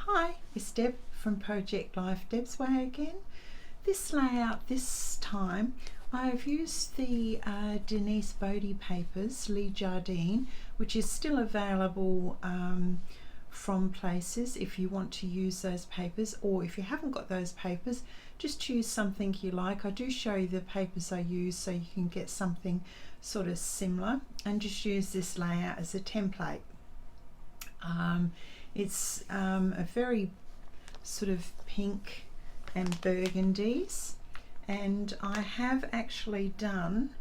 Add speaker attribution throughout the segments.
Speaker 1: Hi, it's Deb from Project Life, Deb's Way again. This layout this time I've used the Denise Boddey papers, Jardine, which is still available from places if you want to use those papers, or if you haven't got those papers, just choose something you like. I do show you the papers I use so you can get something sort of similar, and just use this layout as a template. It's a very sort of pink and burgundies, and I have actually done,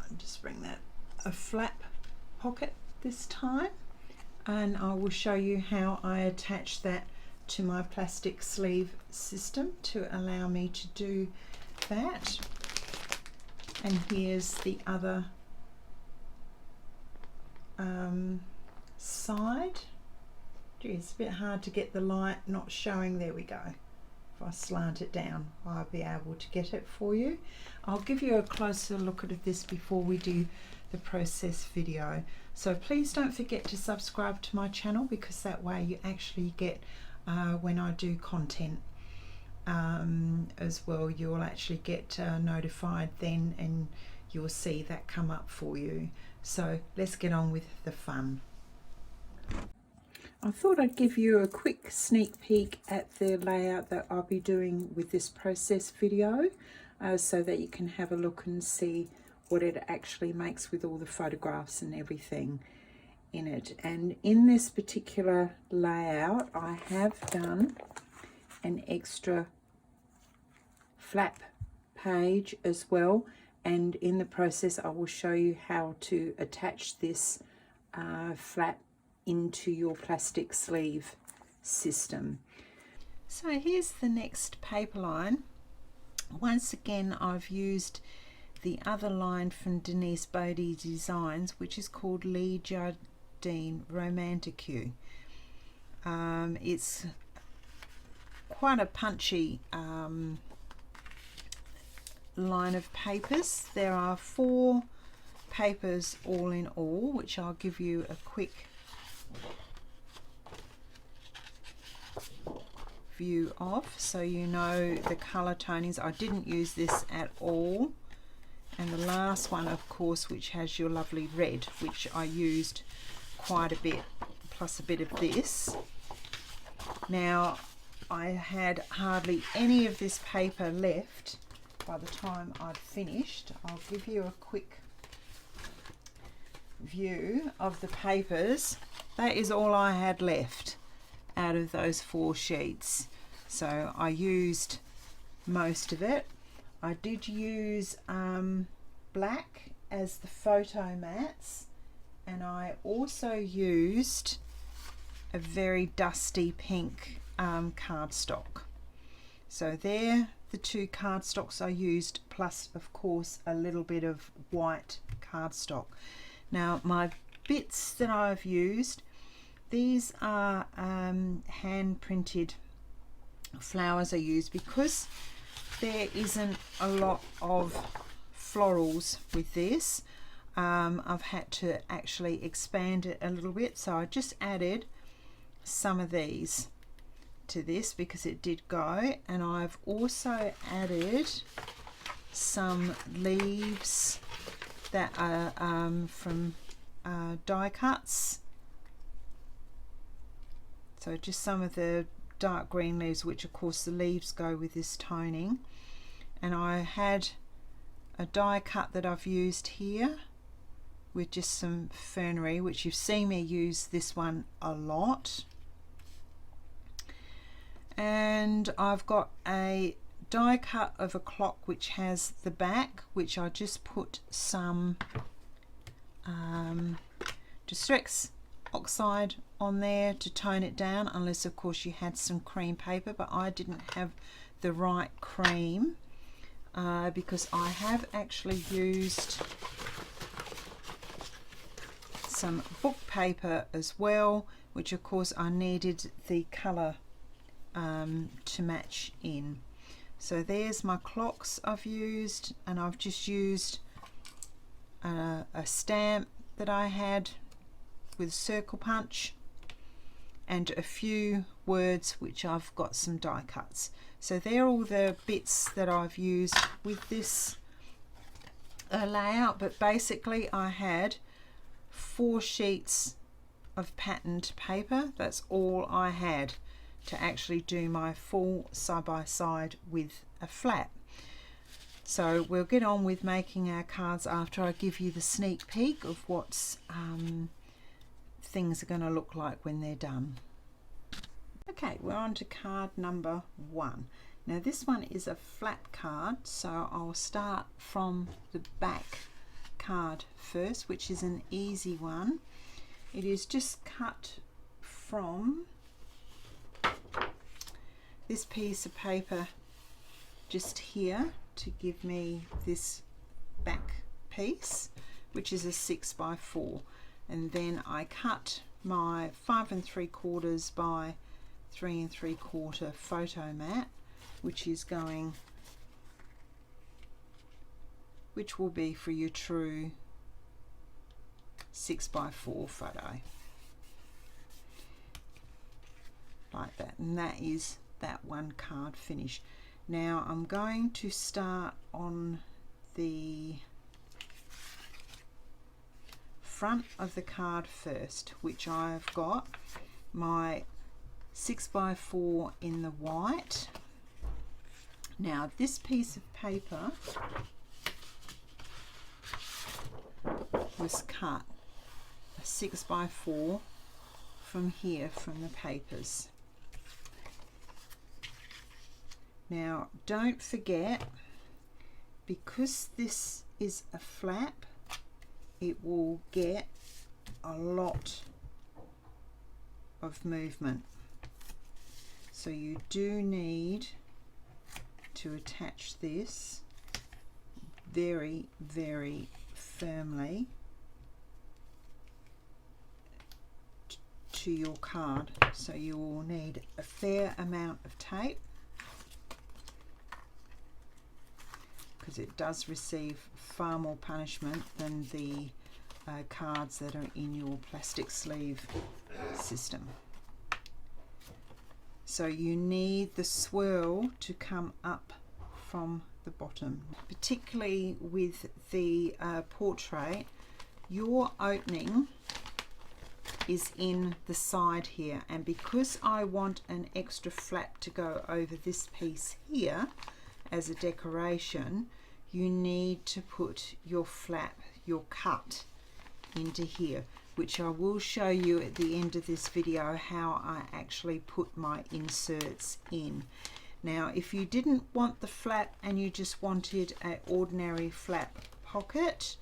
Speaker 1: I'll just bring that, a flap pocket this time, and I will show you how I attach that to my plastic sleeve system to allow me to do that. And here's the other side. Gee, it's a bit hard to get the light not showing. There we go. If I slant it down, I'll be able to get it for you. I'll give you a closer look at this before we do the process video. So please don't forget to subscribe to my channel, because that way you actually get when I do content as well, you'll actually get notified then, and you'll see that come up for you. So let's get on with the fun. I thought I'd give you a quick sneak peek at the layout that I'll be doing with this process video, so that you can have a look and see what it actually makes with all the photographs and everything in it. And in this particular layout, I have done an extra flap page as well, and in the process I will show you how to attach this flap into your plastic sleeve system. So here's the next paper line. Once again, I've used the other line from Denise Boddey Designs, which is called Jardine Romantique. It's quite a punchy line of papers. There are 4 papers all in all, which I'll give you a quick view of, so you know the color tonings. I didn't use this at all, and the last one, of course, which has your lovely red, which I used quite a bit, plus a bit of this. Now, I had hardly any of this paper left by the time I'd finished. I'll give you a quick view of the papers. That is all I had left out of those 4 sheets, so I used most of it. I did use black as the photo mats, and I also used a very dusty pink cardstock. So they're the 2 cardstocks I used, plus of course a little bit of white cardstock. Now my bits that I've used, these are hand printed flowers I use, because there isn't a lot of florals with this. I've had to actually expand it a little bit, so I just added some of these to this because it did go, and I've also added some leaves that are from die cuts. So just some of the dark green leaves, which of course the leaves go with this toning. And I had a die cut that I've used here with just some fernery, which you've seen me use this one a lot. And I've got a die cut of a clock which has the back, which I just put some Distress oxide on there to tone it down, unless of course you had some cream paper, but I didn't have the right cream because I have actually used some book paper as well, which of course I needed the colour to match in. So there's my clocks I've used, and I've just used a stamp that I had with circle punch and a few words which I've got some die cuts. So they're all the bits that I've used with this layout, but basically I had 4 sheets of patterned paper. That's all I had to actually do my full side-by-side with a flap. So we'll get on with making our cards after I give you the sneak peek of what's things are going to look like when they're done. Okay, we're on to card number 1. Now this one is a flap card, so I'll start from the back card first, which is an easy one. It is just cut from this piece of paper just here to give me this back piece, which is a 6x4, and then I cut my 5 3/4 by 3 3/4 photo mat, which will be for your true 6x4 photo, like that, and that is that one card finished. Now I'm going to start on the front of the card first, which I've got my 6x4 in the white. Now this piece of paper was cut a 6x4 from here, from the papers. Now don't forget, because this is a flap, it will get a lot of movement, so you do need to attach this very, very firmly to your card. So you will need a fair amount of tape, because it does receive far more punishment than the cards that are in your plastic sleeve system. So you need the swirl to come up from the bottom. Particularly with the portrait, your opening is in the side here, and because I want an extra flap to go over this piece here as a decoration, you need to put your flap, your cut, into here, which I will show you at the end of this video how I actually put my inserts in. Now if you didn't want the flap and you just wanted an ordinary flap pocket,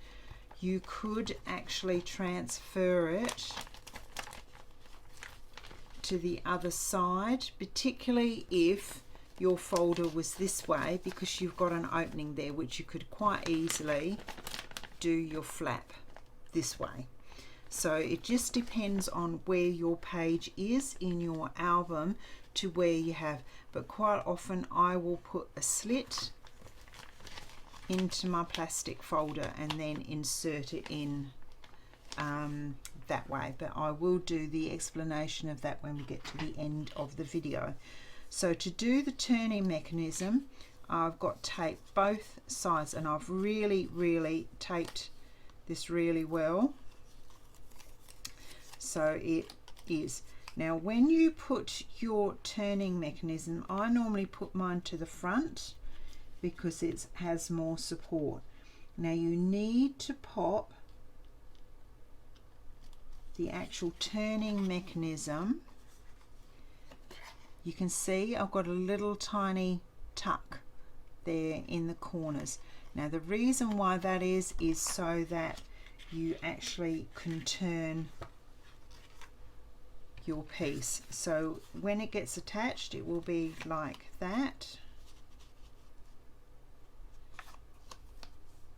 Speaker 1: you could actually transfer it to the other side, particularly if your folder was this way, because you've got an opening there, which you could quite easily do your flap this way. So it just depends on where your page is in your album to where you have, but quite often I will put a slit into my plastic folder and then insert it in that way, but I will do the explanation of that when we get to the end of the video. So to do the turning mechanism, I've got tape both sides, and I've really taped this really well, so it is. Now when you put your turning mechanism, I normally put mine to the front because it has more support. Now you need to pop the actual turning mechanism. You can see I've got a little tiny tuck there in the corners. Now the reason why that is so that you actually can turn your piece. So when it gets attached, it will be like that,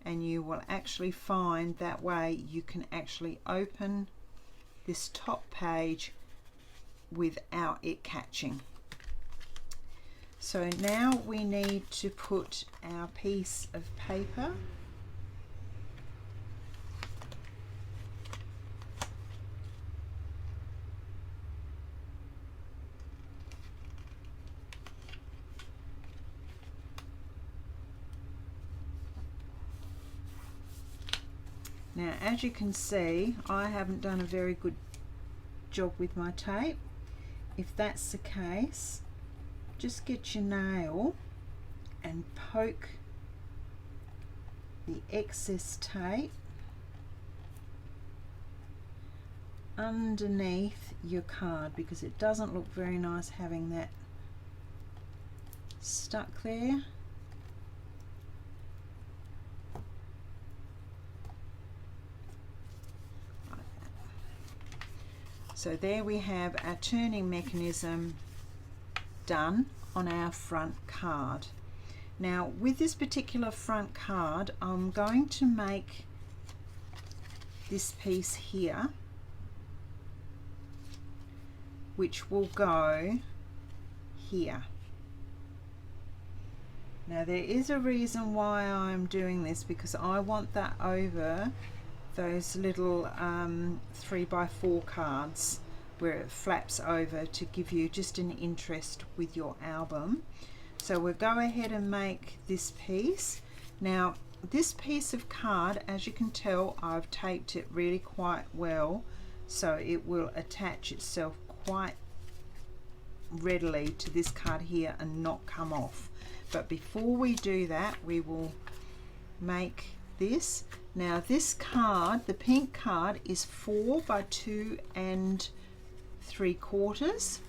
Speaker 1: and you will actually find that way you can actually open this top page without it catching. So now we need to put our piece of paper Now, as you can see, I haven't done a very good job with my tape. If that's the case, just get your nail and poke the excess tape underneath your card, because it doesn't look very nice having that stuck there. So there we have our turning mechanism done on our front card. Now with this particular front card, I'm going to make this piece here, which will go here. Now there is a reason why I'm doing this, because I want that over those little 3x4 cards where it flaps over to give you just an interest with your album. So we'll go ahead and make this piece. Now this piece of card, as you can tell, I've taped it really quite well, so it will attach itself quite readily to this card here and not come off. But before we do that, we will make this. Now this card, the pink card, is 4 by 2 3/4.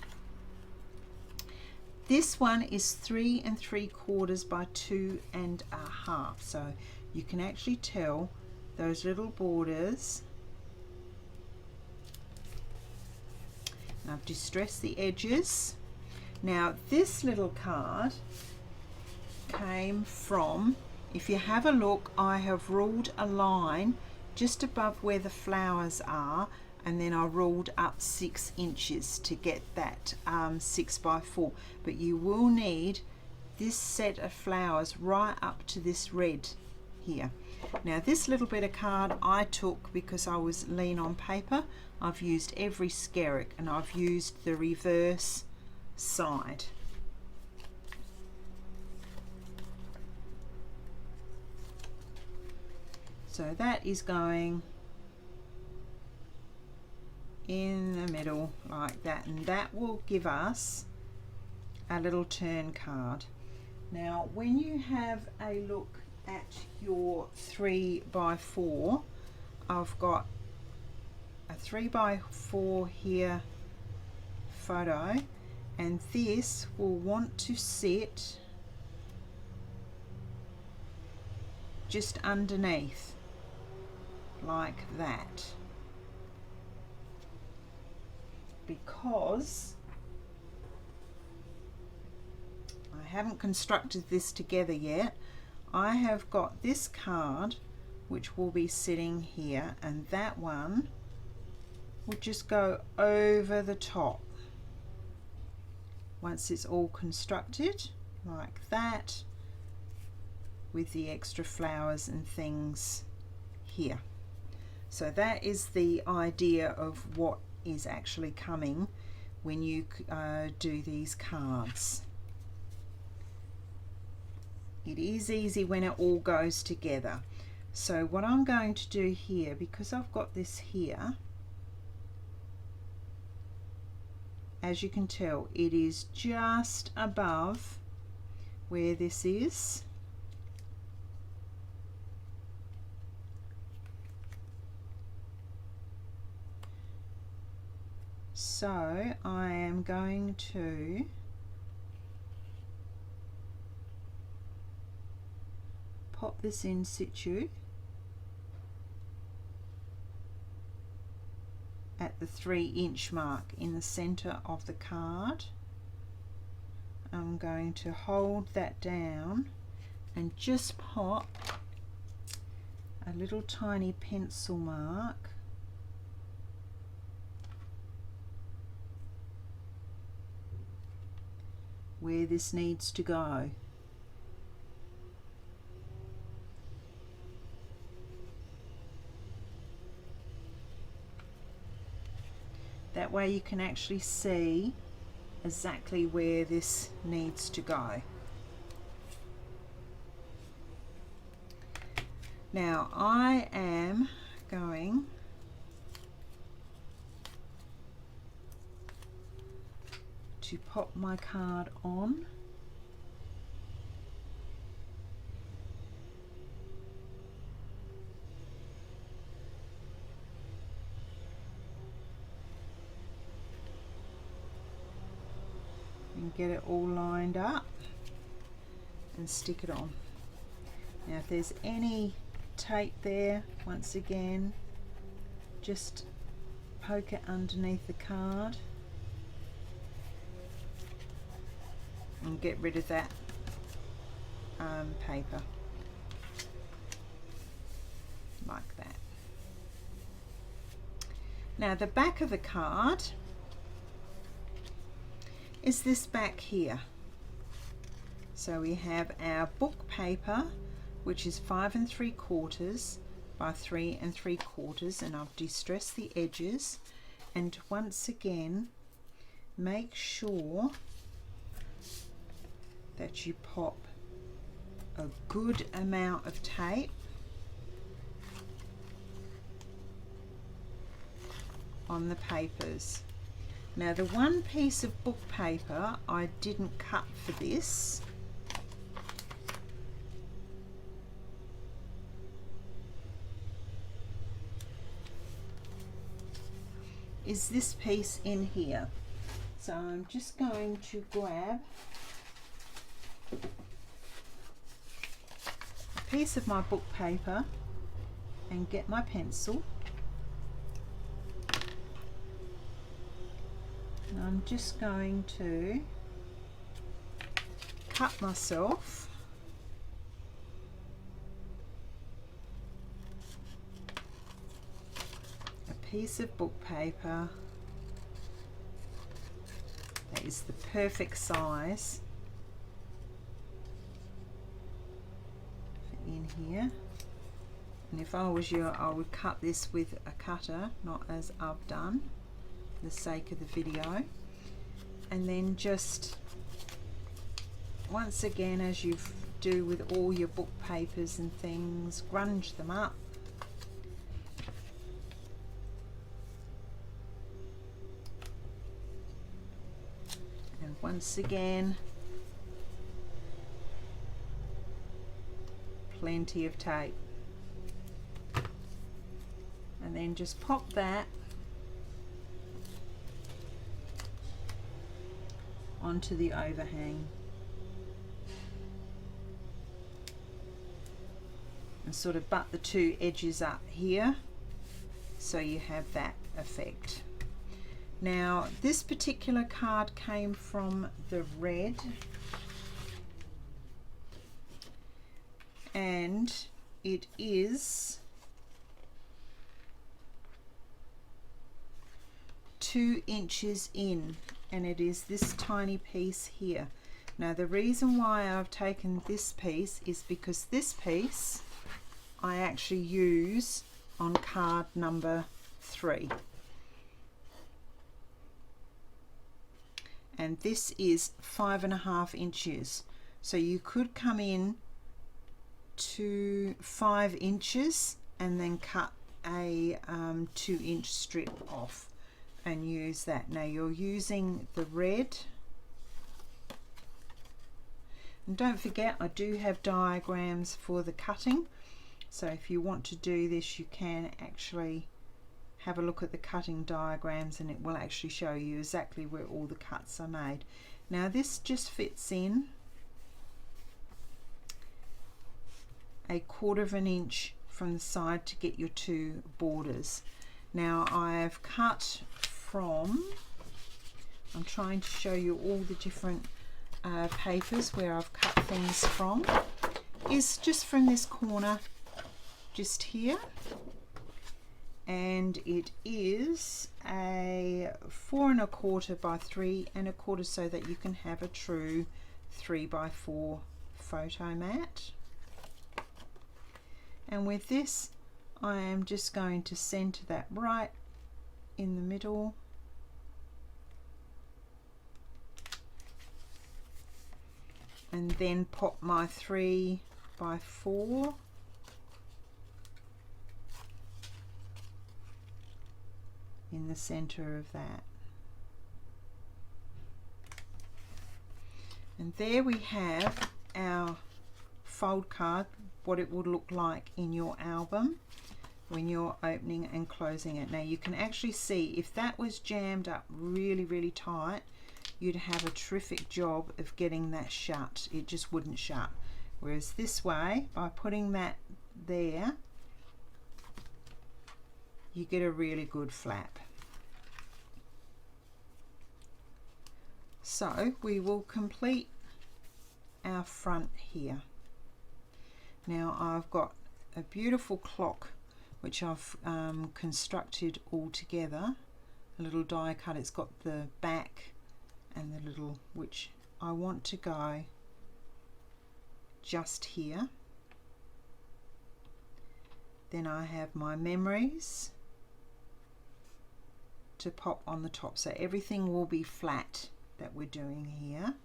Speaker 1: This one is 3 3/4 by 2 1/2. So you can actually tell those little borders. And I've distressed the edges. Now this little card came from, if you have a look, I have ruled a line just above where the flowers are, and then I ruled up 6 inches to get that 6x4. But you will need this set of flowers right up to this red here. Now this little bit of card I took because I was lean on paper. I've used every skerrick, and I've used the reverse side. So that is going in the middle like that, and that will give us a little turn card. Now when you have a look at your 3x4, I've got a 3x4 here photo, and this will want to sit just underneath like that, because I haven't constructed this together yet. I have got this card which will be sitting here, and that one will just go over the top once it's all constructed like that, with the extra flowers and things here. So that is the idea of what is actually coming when you do these cards. It is easy when it all goes together. So what I'm going to do here, because I've got this here, as you can tell, it is just above where this is. So I am going to pop this in situ at the 3-inch mark in the center of the card. I'm going to hold that down and just pop a little tiny pencil mark where this needs to go. That way you can actually see exactly where this needs to go. Now I am going to pop my card on. And get it all lined up and stick it on. Now if there's any tape there, once again, just poke it underneath the card and get rid of that paper, like that. Now the back of the card is this back here. So we have our book paper, which is 5 3/4 by 3 3/4, and I've distressed the edges. And once again, make sure that you pop a good amount of tape on the papers. Now the one piece of book paper I didn't cut for this is this piece in here. So I'm just going to grab a piece of my book paper and get my pencil. And I'm just going to cut myself a piece of book paper that is the perfect size for in here. And if I was you, I would cut this with a cutter, not as I've done for the sake of the video. And then just once again, as you do with all your book papers and things, grunge them up. And once again, plenty of tape. And then just pop that onto the overhang and sort of butt the two edges up here so you have that effect. Now this particular card came from the red, and it is 2 inches in, and it is this tiny piece here. Now the reason why I've taken this piece is because this piece I actually use on card number 3, and this is 5.5 inches, so you could come in to 5 inches and then cut a 2-inch strip off and use that. Now you're using the red, and don't forget I do have diagrams for the cutting, so if you want to do this you can actually have a look at the cutting diagrams and it will actually show you exactly where all the cuts are made. Now this just fits in 1/4 inch from the side to get your 2 borders. Now I've cut from, I'm trying to show you all the different papers where I've cut things from, is just from this corner just here, and it is a 4 1/4 by 3 1/4, so that you can have a true 3 by 4 photo mat. And with this I am just going to center that right in the middle, and then pop my 3 by 4 in the center of that. And there we have our fold card, what it would look like in your album when you're opening and closing it. Now you can actually see if that was jammed up really tight, you'd have a terrific job of getting that shut. It just wouldn't shut. Whereas this way, by putting that there, you get a really good flap. So we will complete our front here. Now I've got a beautiful clock which I've constructed all together, a little die cut. It's got the back and the little, which I want to go just here. Then I have my memories to pop on the top, so everything will be flat that we're doing here.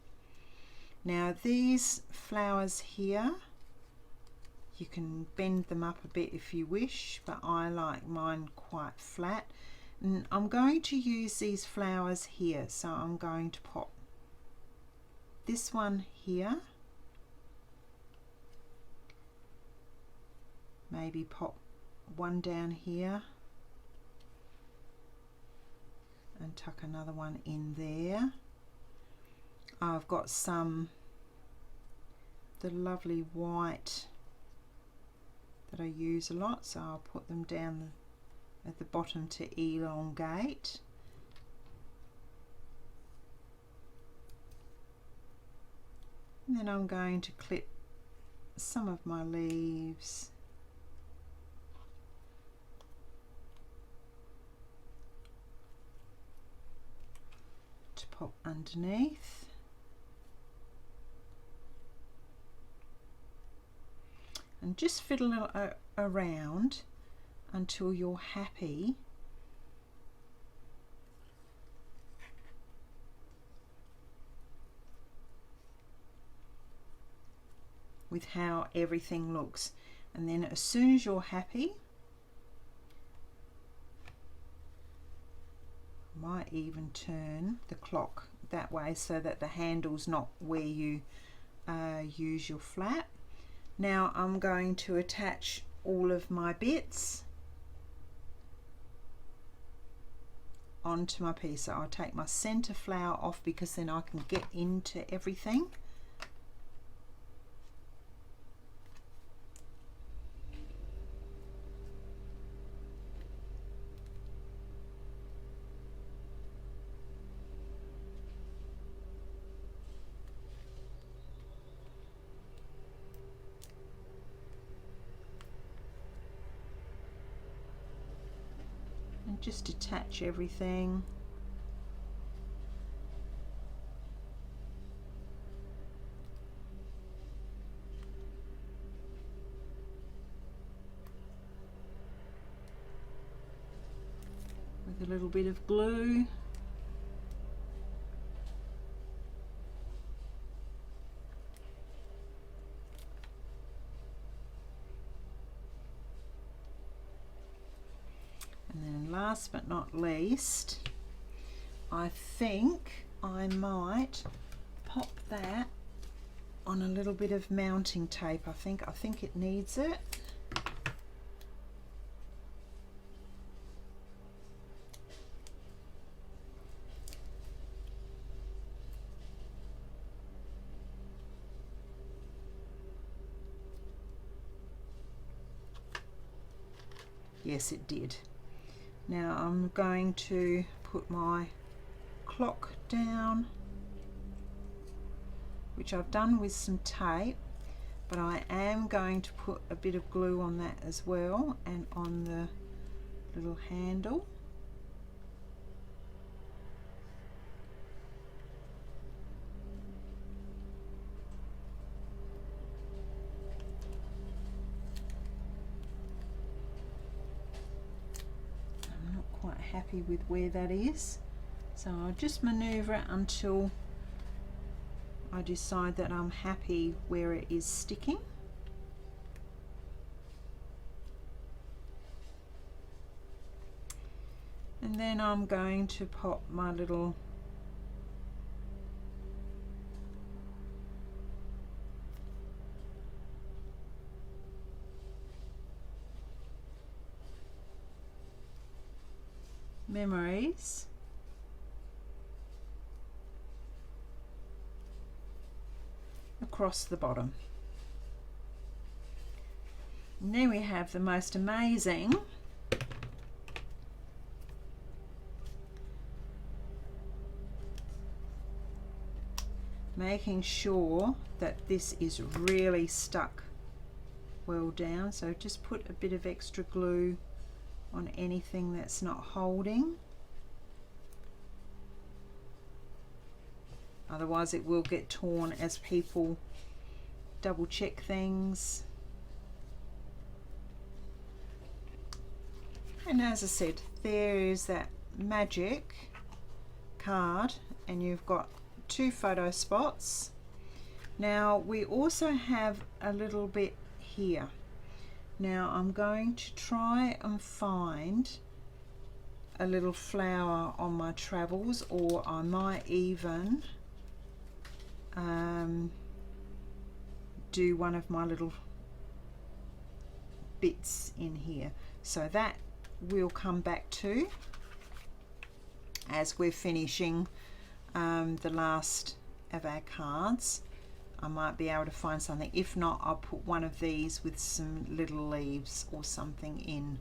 Speaker 1: Now these flowers here, you can bend them up a bit if you wish, but I like mine quite flat. And I'm going to use these flowers here, so I'm going to pop this one here, maybe pop one down here and tuck another one in there. I've got the lovely white that I use a lot, so I'll put them down at the bottom to elongate. And then I'm going to clip some of my leaves to pop underneath. And just fiddle around until you're happy with how everything looks. And then as soon as you're happy, I might even turn the clock that way so that the handle's not where you use your flap. Now I'm going to attach all of my bits onto my piece. So I'll take my center flower off because then I can get into everything. Just attach everything. With a little bit of glue. Last but not least, I think I might pop that on a little bit of mounting tape. I think it needs it. Yes, it did. Now I'm going to put my clock down, which I've done with some tape, but I am going to put a bit of glue on that as well and on the little handle. Happy with where that is, so I'll just maneuver it until I decide that I'm happy where it is sticking. And then I'm going to pop my little memories across the bottom. And then we have the most amazing making sure that this is really stuck well down, so just put a bit of extra glue on anything that's not holding, otherwise it will get torn as people double check things. And as I said, there is that magic card, and you've got 2 photo spots. Now we also have a little bit here. Now I'm going to try and find a little flower on my travels, or I might even do one of my little bits in here. So that we'll come back to as we're finishing the last of our cards. I might be able to find something. If not, I'll put one of these with some little leaves or something in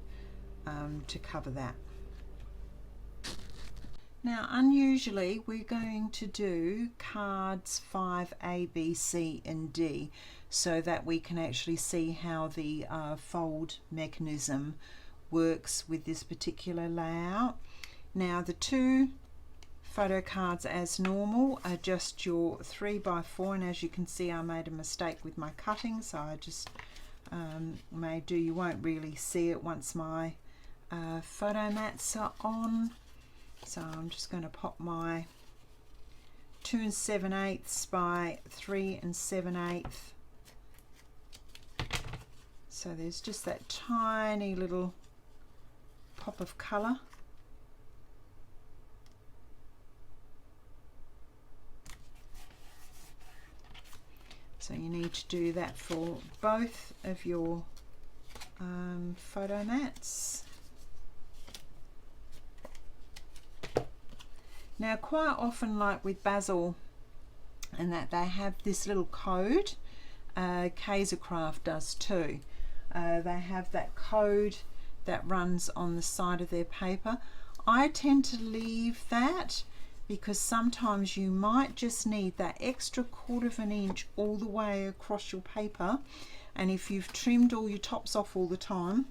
Speaker 1: to cover that. Now unusually we're going to do cards 5A, B, C and D so that we can actually see how the fold mechanism works with this particular layout. Now the 2 photo cards as normal are just your 3x4, and as you can see I made a mistake with my cutting, so I just you won't really see it once my photo mats are on. So I'm just going to pop my 2 7/8 by 3 7/8. So there's just that tiny little pop of colour. So you need to do that for both of your photo mats. Now quite often, like with Basil and that, they have this little code. Kaisercraft does too. They have that code that runs on the side of their paper. I tend to leave that because sometimes you might just need that extra 1/4 inch all the way across your paper, and if you've trimmed all your tops off all the time,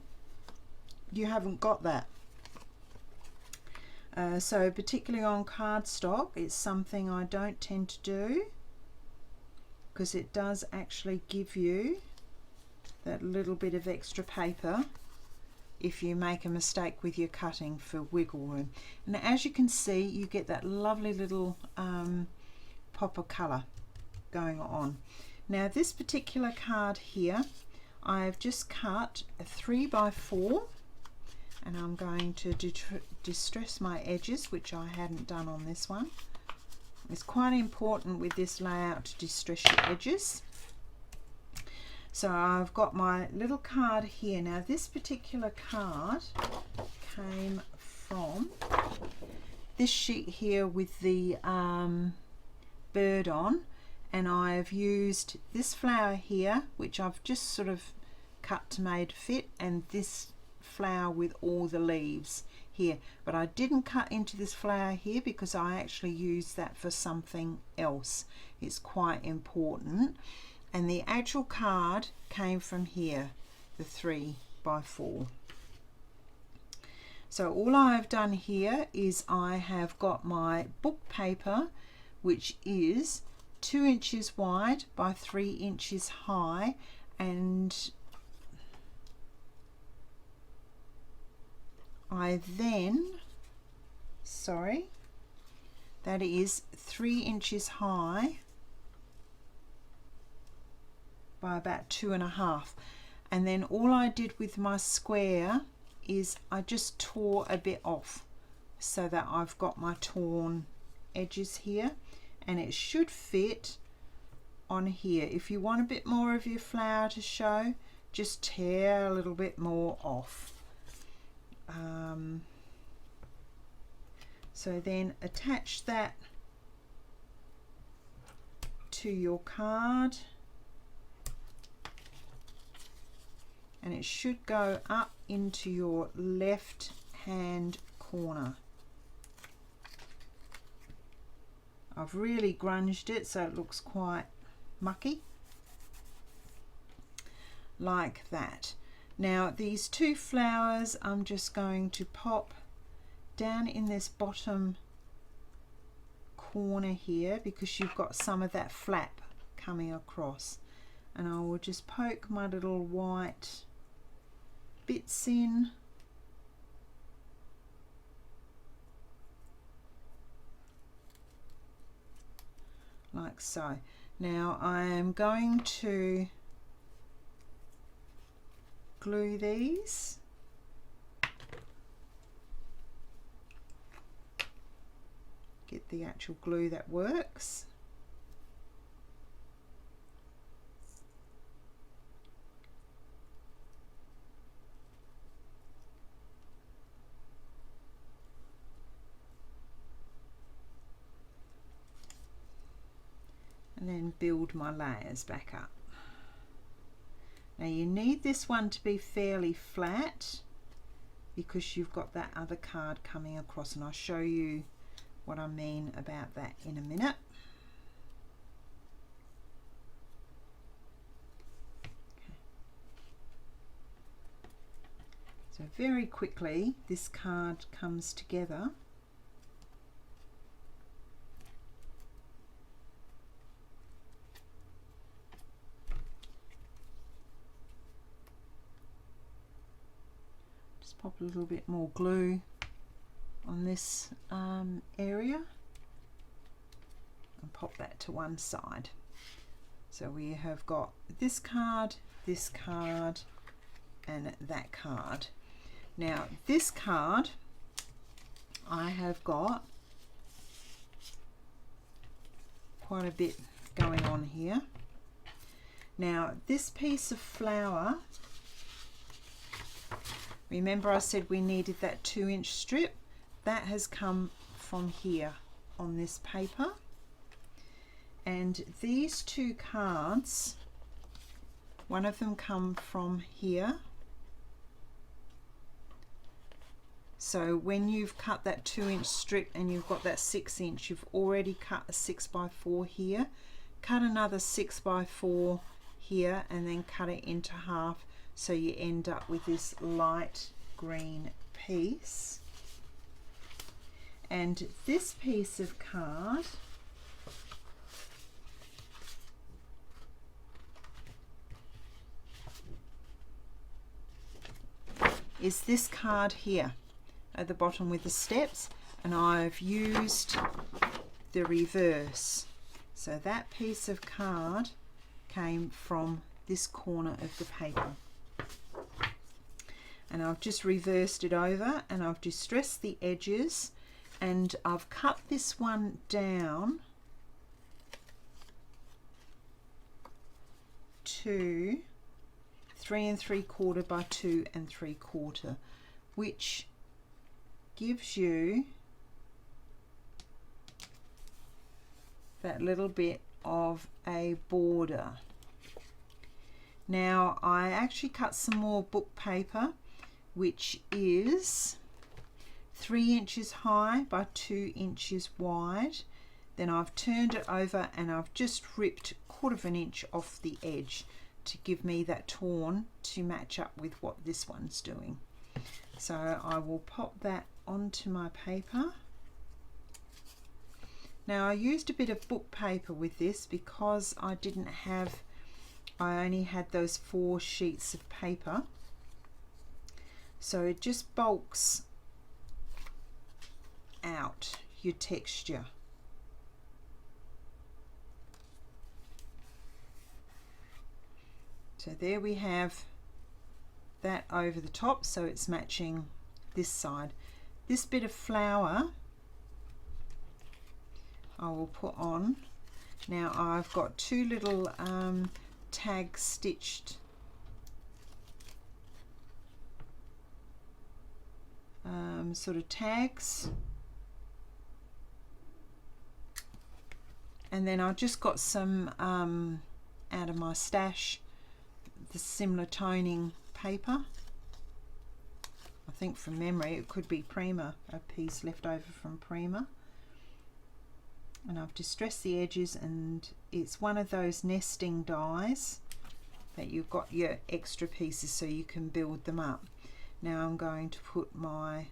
Speaker 1: you haven't got that. So particularly on cardstock, it's something I don't tend to do because it does actually give you that little bit of extra paper if you make a mistake with your cutting for wiggle room. And as you can see, you get that lovely little pop of colour going on. Now this particular card here, I've just cut a 3x4, and I'm going to distress my edges, which I hadn't done on this one. It's quite important with this layout to distress your edges. So I've got my little card here. Now this particular card came from this sheet here with the bird on, and I've used this flower here, which I've just sort of cut to made fit, and this flower with all the leaves here, but I didn't cut into this flower here because I actually used that for something else. It's quite important. And the actual card came from here, the 3x4. So all I've done here is I have got my book paper, which is 2 inches wide by 3 inches high, and I then, that is 3 inches high by about 2.5, and then all I did with my square is I just tore a bit off so that I've got my torn edges here, and it should fit on here. If you want a bit more of your flower to show, just tear a little bit more off. So then attach that to your card, and it should go up into your left hand corner. I've really grunged it so it looks quite mucky, like that. Now these two flowers I'm just going to pop down in this bottom corner here, because you've got some of that flap coming across, and I will just poke my little white bits in. Like so. Now I am going to glue these. Get the actual glue that works. And then build my layers back up. Now you need this one to be fairly flat because you've got that other card coming across, and I'll show you what I mean about that in a minute. Okay. So very quickly this card comes together. Pop a little bit more glue on this area and pop that to one side. So we have got this card, and that card. Now this card, I have got quite a bit going on here. Now this piece of flower, remember I said we needed that 2-inch strip? That has come from here on this paper. And these two cards, one of them come from here. So when you've cut that 2-inch strip and you've got that 6-inch, you've already cut a 6x4 here. Cut another 6x4 here and then cut it into half, so you end up with this light green piece. And this piece of card is this card here at the bottom with the steps, and I've used the reverse. So that piece of card came from this corner of the paper. And I've just reversed it over and I've distressed the edges, and I've cut this one down to 3 3/4 by 2 3/4, which gives you that little bit of a border. Now I actually cut some more book paper, which is 3 inches high by 2 inches wide. Then I've turned it over and I've just ripped 1/4 inch off the edge to give me that torn to match up with what this one's doing. So I will pop that onto my paper. Now I used a bit of book paper with this because I only had those 4 sheets of paper. So it just bulks out your texture. So there we have that over the top, so it's matching this side. this bit of flower I will put on. Now I've got two little tag stitched sort of tags, and then I've just got some out of my stash, the similar toning paper. I think from memory it could be Prima, a piece left over from Prima. And I've distressed the edges, and it's one of those nesting dies that you've got your extra pieces so you can build them up. Now I'm going to put my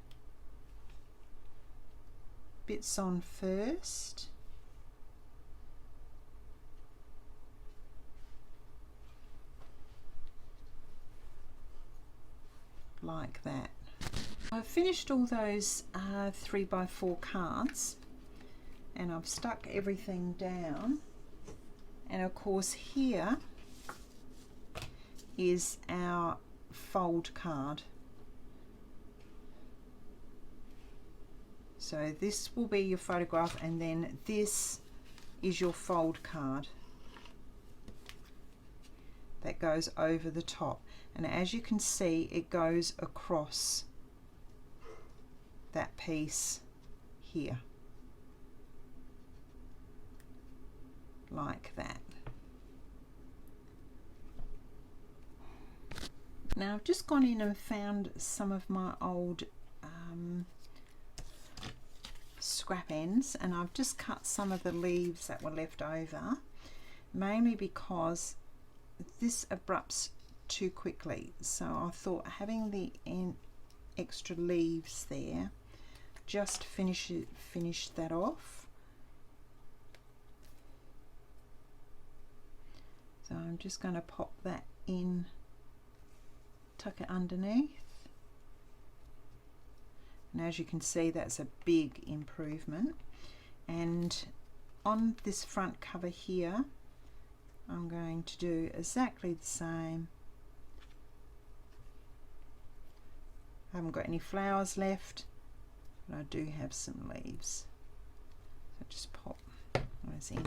Speaker 1: bits on first. Like that. I've finished all those 3x4 cards, and I've stuck everything down, and of course here is our fold card. So this will be your photograph, and then this is your fold card that goes over the top, and as you can see it goes across that piece here like that. Now I've just gone in and found some of my old scrap ends, and I've just cut some of the leaves that were left over, mainly because this abrupts too quickly, so I thought having the extra leaves there just finish that off. So I'm just going to pop that in, tuck it underneath, and as you can see that's a big improvement. And on this front cover here I'm going to do exactly the same. I haven't got any flowers left, but I do have some leaves, so just pop those in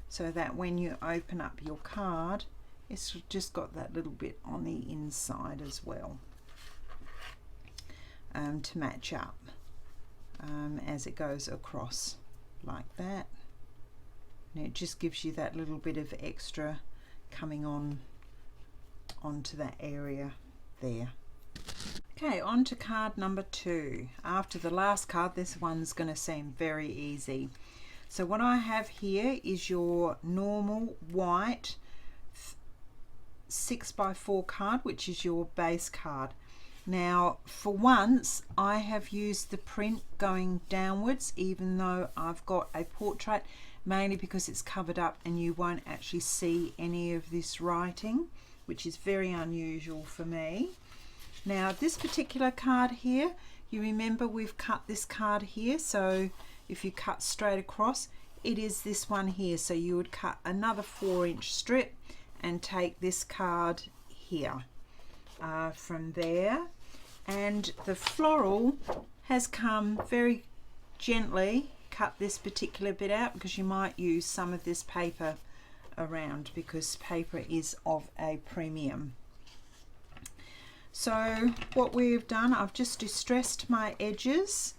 Speaker 1: so that when you open up your card it's just got that little bit on the inside as well, to match up as it goes across like that, and it just gives you that little bit of extra coming on onto that area there. Okay, on to card number 2. After the last card, this one's going to seem very easy. So what I have here is your normal white 6x4 card, which is your base card. Now for once I have used the print going downwards, even though I've got a portrait, mainly because it's covered up and you won't actually see any of this writing, which is very unusual for me. Now this particular card here, you remember we've cut this card here, so if you cut straight across it is this one here, so you would cut another 4-inch strip and take this card here from there, and the floral has come very gently. Cut this particular bit out because you might use some of this paper around, because paper is of a premium. So what we've done, I've just distressed my edges,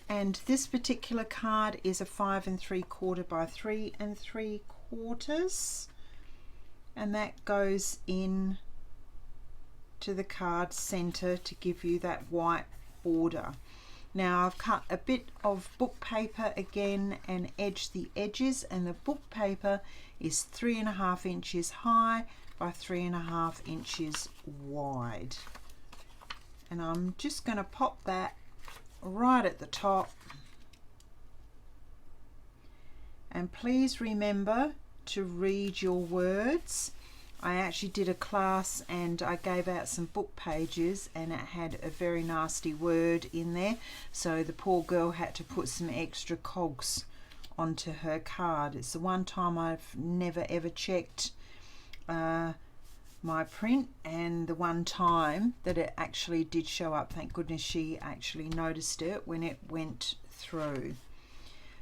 Speaker 1: and this particular card is a 5 3/4 by 3 3/4, and that goes in to the card center to give you that white border. Now I've cut a bit of book paper again and edged the edges, and the book paper is 3.5 inches high by 3.5 inches wide, and I'm just going to pop that right at the top. And please remember to read your words. I actually did a class and I gave out some book pages and it had a very nasty word in there, so the poor girl had to put some extra cogs onto her card. It's the one time I've never ever checked my print, and the one time that it actually did show up, thank goodness she actually noticed it when it went through.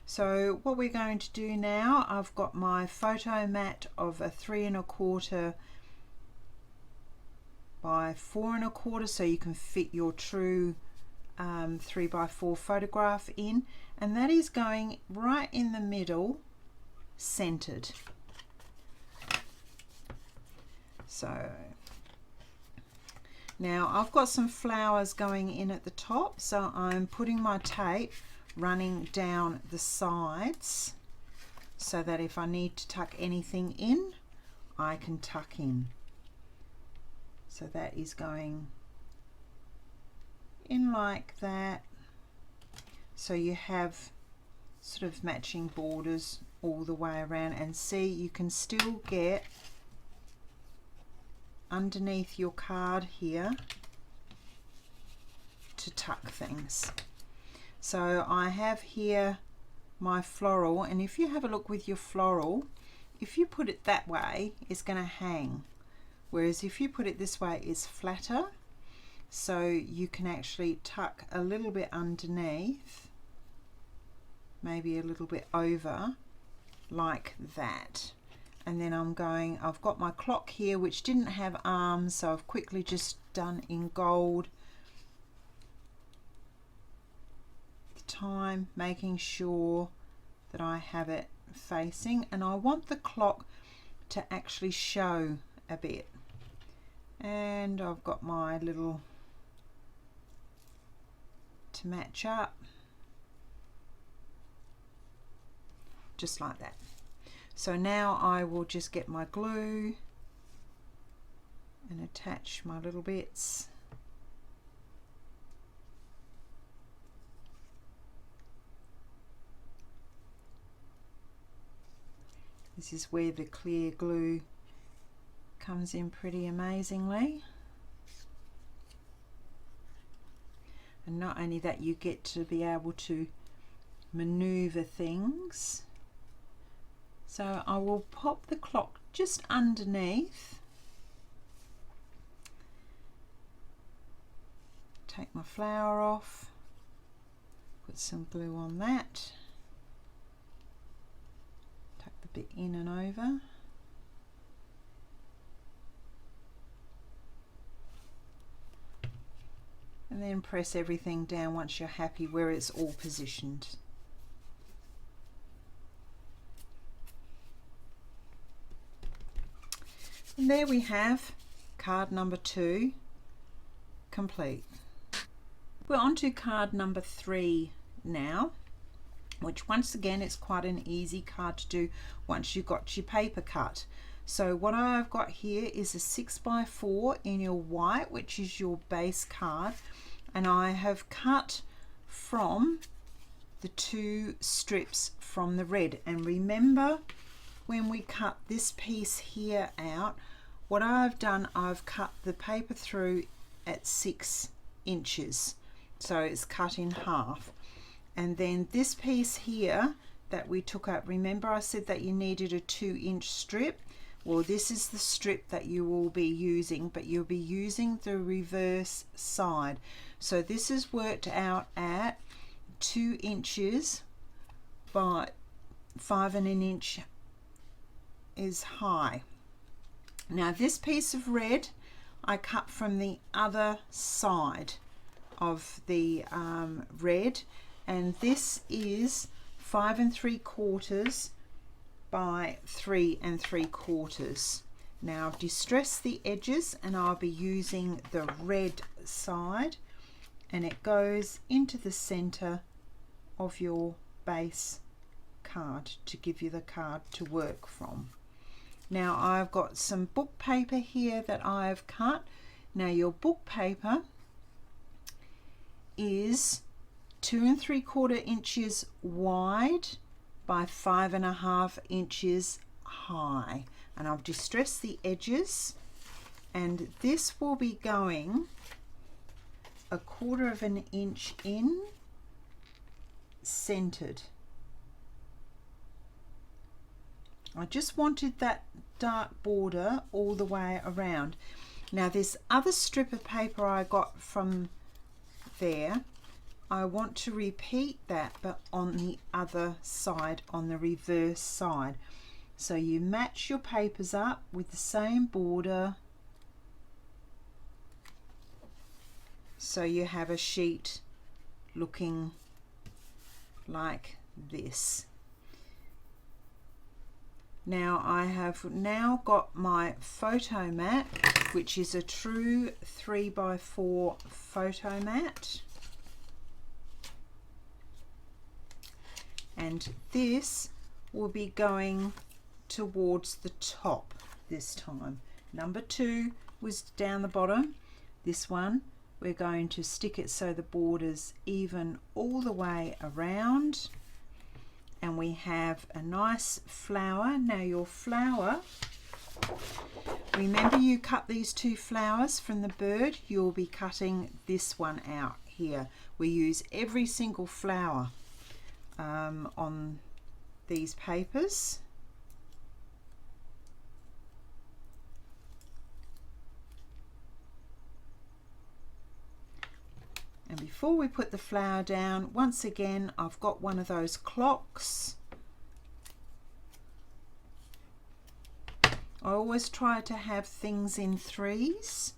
Speaker 1: So what we're going to do now, I've got my photo mat of a 3 1/4 by 4 1/4, so you can fit your true 3 by 4 photograph in, and that is going right in the middle, centered. So now I've got some flowers going in at the top, so I'm putting my tape running down the sides so that if I need to tuck anything in, I can tuck in. So that is going in like that, so you have sort of matching borders all the way around, and see, you can still get underneath your card here to tuck things. So I have here my floral, and if you have a look with your floral, if you put it that way, it's going to hang, whereas if you put it this way, it's flatter, so you can actually tuck a little bit underneath, maybe a little bit over, like that. And then I've got my clock here which didn't have arms, so I've quickly just done in gold the time, making sure that I have it facing, and I want the clock to actually show a bit. And I've got my little to match up, just like that. So now I will just get my glue and attach my little bits. This is where the clear glue comes in pretty amazingly. And not only that, you get to be able to maneuver things. So I will pop the clock just underneath, take my flower off, put some glue on that, tuck the bit in and over, and then press everything down once you're happy where it's all positioned. And there we have card number 2 complete. We're on to card number 3 now, which once again is quite an easy card to do once you've got your paper cut. So what I've got here is a 6 by 4 in your white, which is your base card, and I have cut from the 2 strips from the red. And remember, when we cut this piece here out, what I've done, I've cut the paper through at 6 inches, so it's cut in half. And then this piece here that we took out, remember I said that you needed a 2-inch strip? Well, this is the strip that you will be using, but you'll be using the reverse side. So this is worked out at 2 inches by 5 1/4 inch is high. Now this piece of red I cut from the other side of the red, and this is 5 3/4 by 3 3/4. Now I've distressed the edges, and I'll be using the red side, and it goes into the center of your base card to give you the card to work from. Now I've got some book paper here that I've cut. Now your book paper is 2 3/4 inches wide by 5 1/2 inches high, and I've distressed the edges, and this will be going 1/4 inch in, centered. I just wanted that dark border all the way around. Now this other strip of paper I got from there, I want to repeat that but on the other side, on the reverse side. So you match your papers up with the same border, so you have a sheet looking like this. Now I have now got my photo mat, which is a true 3x4 photo mat, and this will be going towards the top this time. Number 2 was down the bottom. This one we're going to stick it so the border's even all the way around, and we have a nice flower. Now your flower, remember you cut these 2 flowers from the bird, you'll be cutting this one out here. We use every single flower on these papers. And before we put the flower down, once again, I've got one of those clocks. I always try to have things in 3s.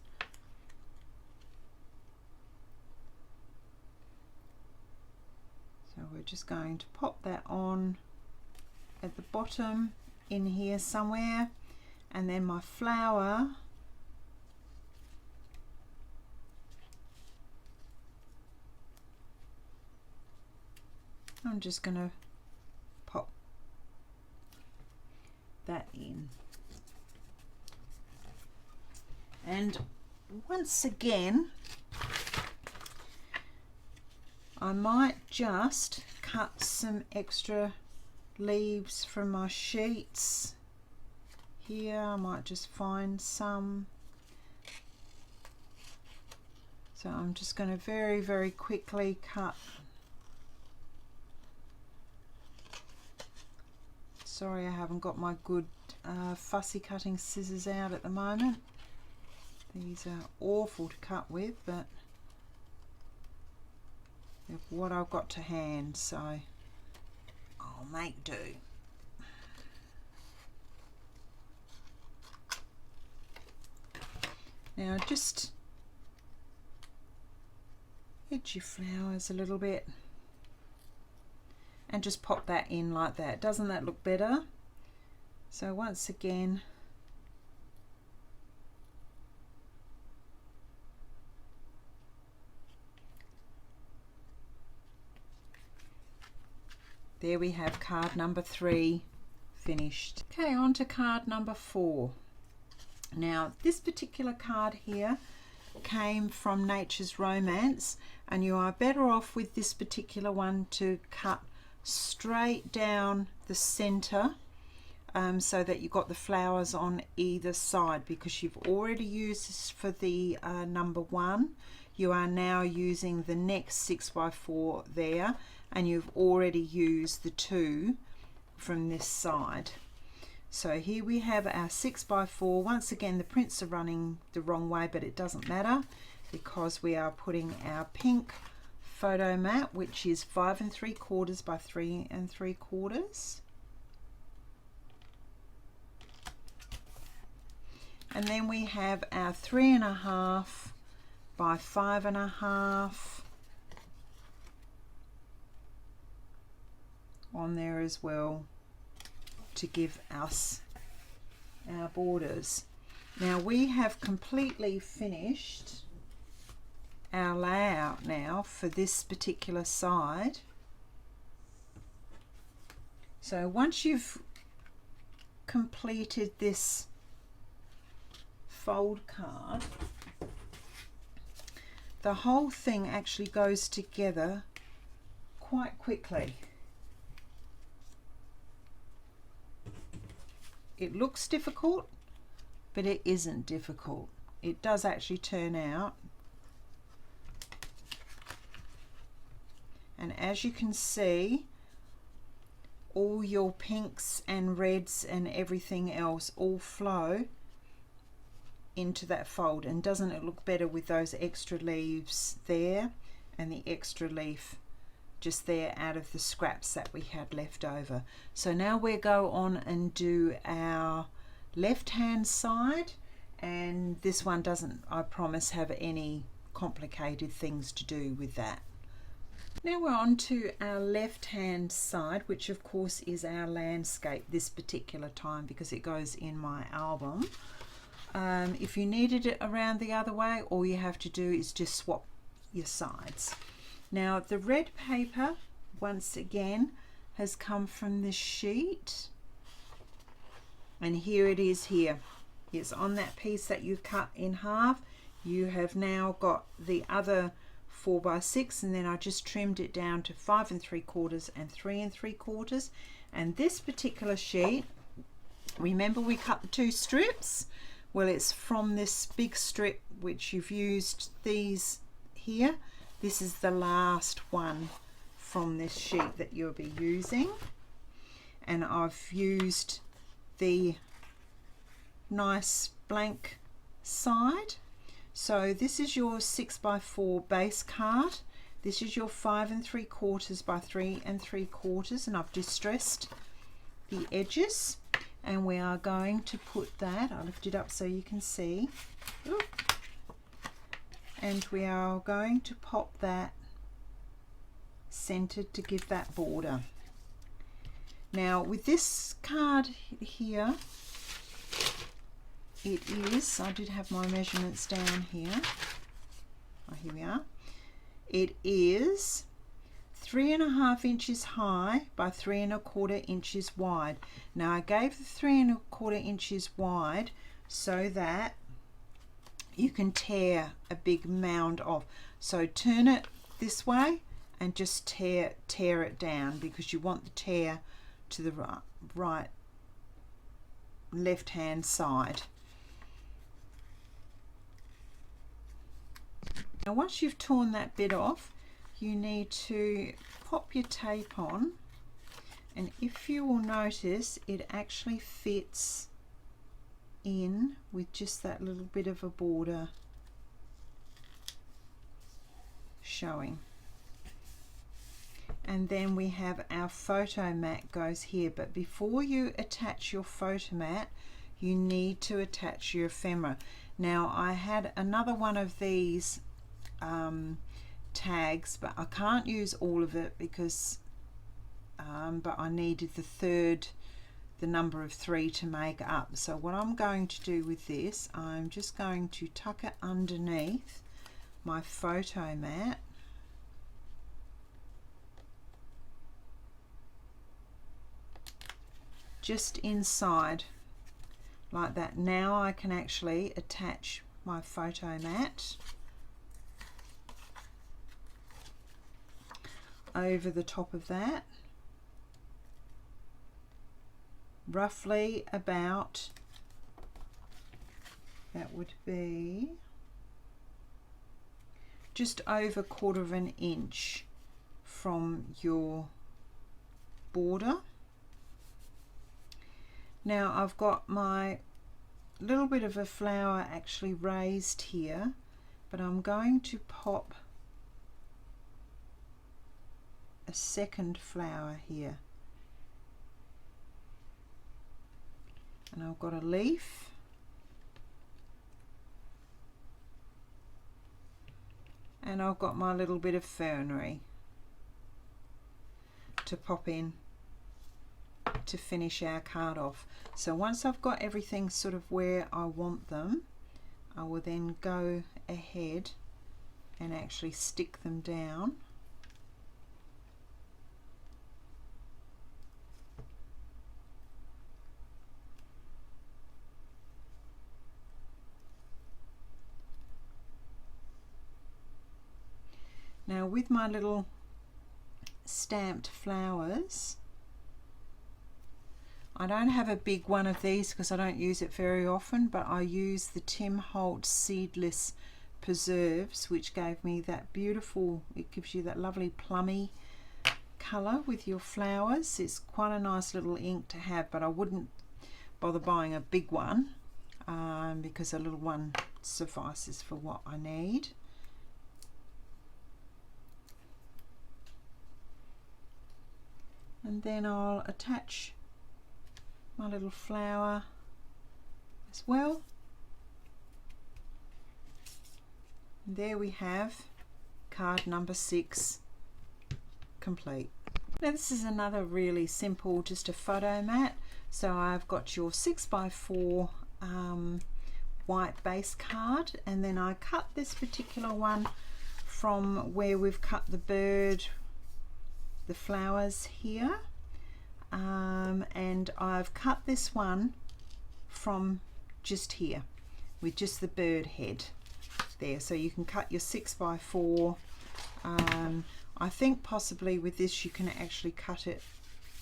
Speaker 1: So we're just going to pop that on at the bottom in here somewhere, and then my flower, I'm just going to pop that in. And once again, I might just cut some extra leaves from my sheets here. I might just find some. So I'm just going to very, very quickly cut. Sorry, I haven't got my good fussy cutting scissors out at the moment. These are awful to cut with, but they're what I've got to hand, so I'll make do. Now just edge your flowers a little bit and just pop that in like that. Doesn't that look better? So once again, there we have card number 3 finished. Okay, on to card number 4. Now this particular card here came from Nature's Romance, and you are better off with this particular one to cut straight down the center, so that you've got the flowers on either side, because you've already used this for the number 1. You are now using the next 6x4 there, and you've already used the 2 from this side. So here we have our 6x4. Once again, the prints are running the wrong way, but it doesn't matter because we are putting our pink photo mat, which is 5 3/4 by 3 3/4. And then we have our 3 1/2 by 5 1/2 on there as well, to give us our borders. Now we have completely finished our layout now for this particular side. So once you've completed this fold card, the whole thing actually goes together quite quickly. It looks difficult, but it isn't difficult. It does actually turn out. And as you can see, all your pinks and reds and everything else all flow into that fold. And doesn't it look better with those extra leaves there and the extra leaf just there out of the scraps that we had left over? So now we'll go on and do our left hand side, and this one doesn't, I promise, have any complicated things to do with that. Now we're on to our left hand side, which of course is our landscape this particular time because it goes in my album. If you needed it around the other way, all you have to do is just swap your sides. Now the red paper once again has come from this sheet, and here it is here. It's on that piece that you cut in half. You have now got the other 4x6, and then I just trimmed it down to 5 3/4 and 3 3/4. And this particular sheet, remember we cut the 2 strips? Well, it's from this big strip which you've used these here. This is the last one from this sheet that you'll be using, and I've used the nice blank side. So this is your 6x4 base card. This is your 5 3/4 by 3 3/4, and I've distressed the edges, and we are going to put that, I'll lift it up so you can see. Ooh. And we are going to pop that centered to give that border. Now with this card here, it is, I did have my measurements down here. Oh, here we are. It is 3.5 inches high by 3 1/4 inches wide. Now I gave the 3 1/4 inches wide so that you can tear a big mound off. So turn it this way and just tear it down, because you want the tear to the right left hand side. Now once you've torn that bit off, you need to pop your tape on, and if you will notice, it actually fits in with just that little bit of a border showing. And then we have our photo mat goes here, but before you attach your photo mat, you need to attach your ephemera. Now I had another one of these tags, but I can't use all of it because but I needed the number of 3 to make up. So what I'm going to do with this, I'm just going to tuck it underneath my photo mat, just inside like that. Now I can actually attach my photo mat over the top of that, roughly about, that would be just over 1/4 inch from your border. Now I've got my little bit of a flower actually raised here, but I'm going to pop a second flower here, and I've got a leaf, and I've got my little bit of fernery to pop in to finish our card off. So once I've got everything sort of where I want them, I will then go ahead and actually stick them down. Now with my little stamped flowers, I don't have a big one of these because I don't use it very often, but I use the Tim Holtz seedless preserves, which gave me that beautiful, it gives you that lovely plummy colour with your flowers. It's quite a nice little ink to have, but I wouldn't bother buying a big one because a little one suffices for what I need. And then I'll attach my little flower as well. And there we have card number 6 complete. Now this is another really simple, just a photo mat. So I've got your 6x4 white base card, and then I cut this particular one from where we've cut the bird, the flowers here, and I've cut this one from just here with just the bird head there. So you can cut your 6x4. I think possibly with this you can actually cut it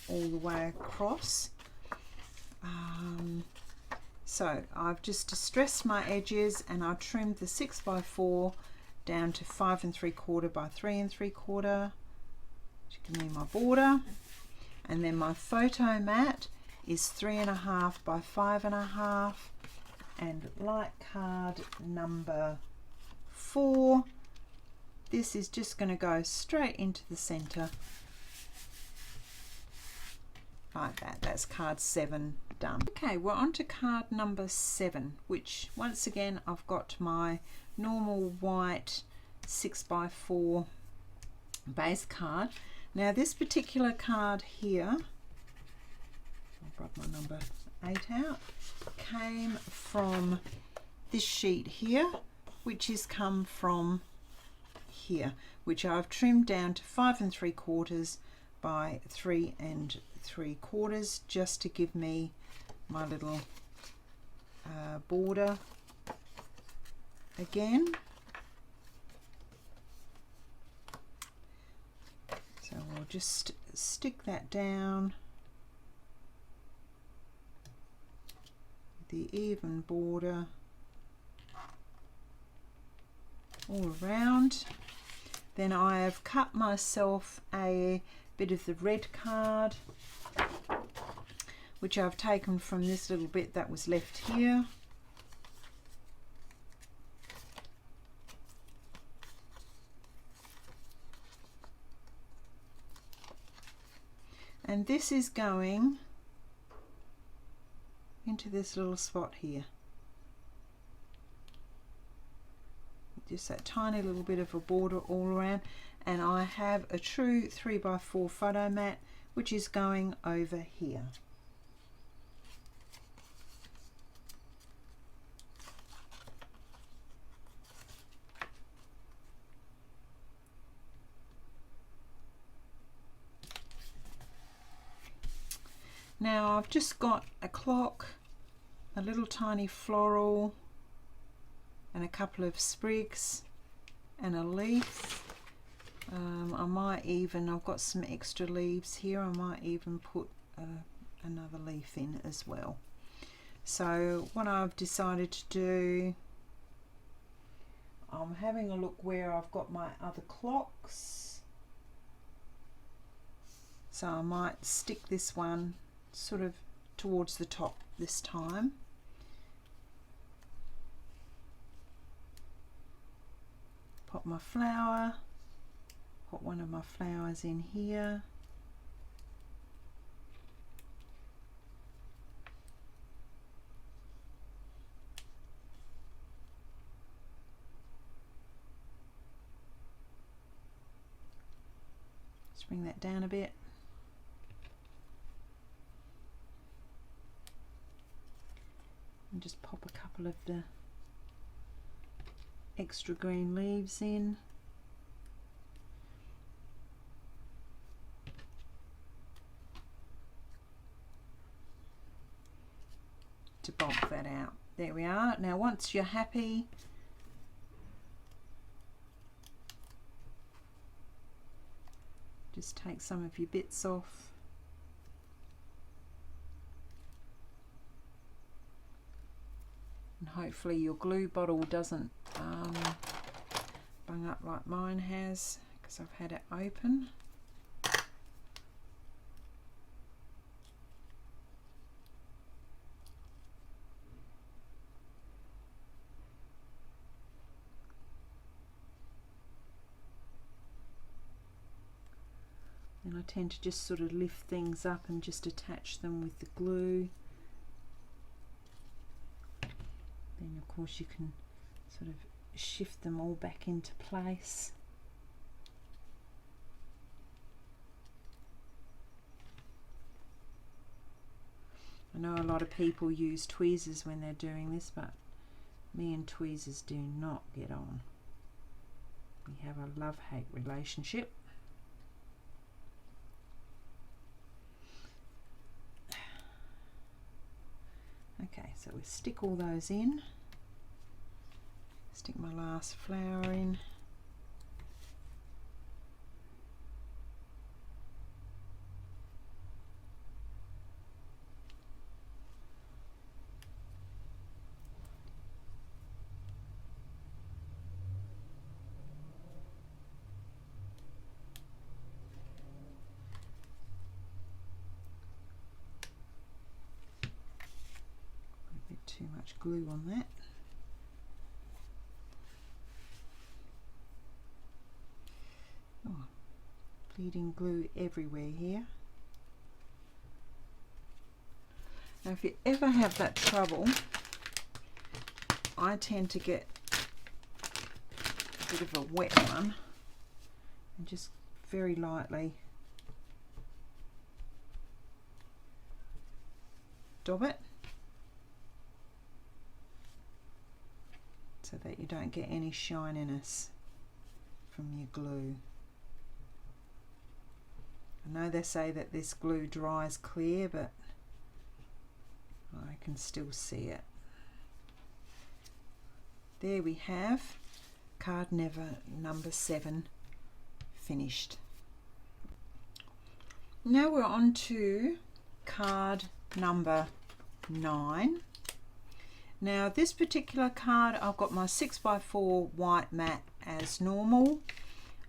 Speaker 1: all the way across. So I've just distressed my edges and I trimmed the 6x4 down to 5 3/4 by 3 3/4. Give me my border, and then my photo mat is 3.5 by 5.5, and like card number 4, this is just going to go straight into the center like that. That's card 7 done. Okay, we're on to card number 7, which once again I've got my normal white 6x4 base card. Now this particular card here, I'll brought my number 8 out, came from this sheet here, which has come from here, which I've trimmed down to 5 3/4 by 3 3/4, just to give me my little border again. So we'll just stick that down, the even border all around. Then I have cut myself a bit of the red card, which I've taken from this little bit that was left here. And this is going into this little spot here. Just that tiny little bit of a border all around. And I have a true 3x4 photo mat, which is going over here. Now I've just got a clock, a little tiny floral, and a couple of sprigs and a leaf. I might even, I've got some extra leaves here, I might even put another leaf in as well. So what I've decided to do, I'm having a look where I've got my other clocks. So I might stick this one sort of towards the top this time. Pop my flower, put one of my flowers in here. Let's bring that down a bit. And just pop a couple of the extra green leaves in. To bulk that out. There we are. Now once you're happy, just take some of your bits off. And hopefully your glue bottle doesn't bung up like mine has, because I've had it open. and I tend to just sort of lift things up and just attach them with the glue. Then of course you can sort of shift them all back into place. I know a lot of people use tweezers when they're doing this, but me and tweezers do not get on. We have a love-hate relationship. Okay, so we stick all those in. Stick my last flower in. Too much glue on that. Oh, bleeding glue everywhere here. Now if you ever have that trouble, I tend to get a bit of a wet one and just very lightly dab it, so that you don't get any shininess from your glue. I know they say that this glue dries clear, but I can still see it. There we have card number 7 finished. Now we're on to card number 9. Now this particular card, I've got my 6x4 white mat as normal.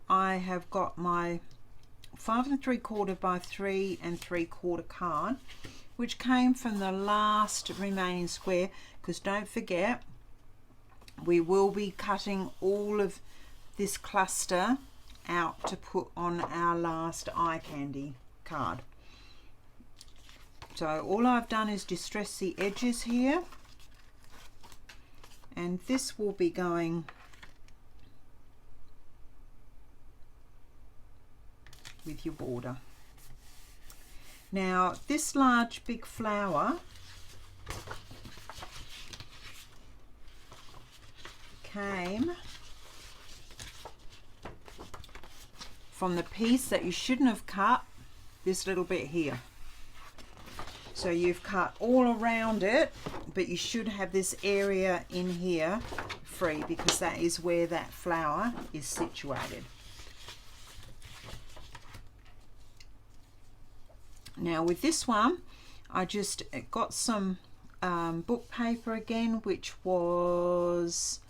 Speaker 1: I have got my 5 3/4 by 3 3/4 card, which came from the last remaining square, because don't forget we will be cutting all of this cluster out to put on our last eye candy card. So all I've done is distress the edges here, and this will be going with your border. Now this large big flower came from the piece that you shouldn't have cut, this little bit here. So you've cut all around it, but you should have this area in here free, because that is where that flower is situated. Now with this one, I just got some book paper again, which was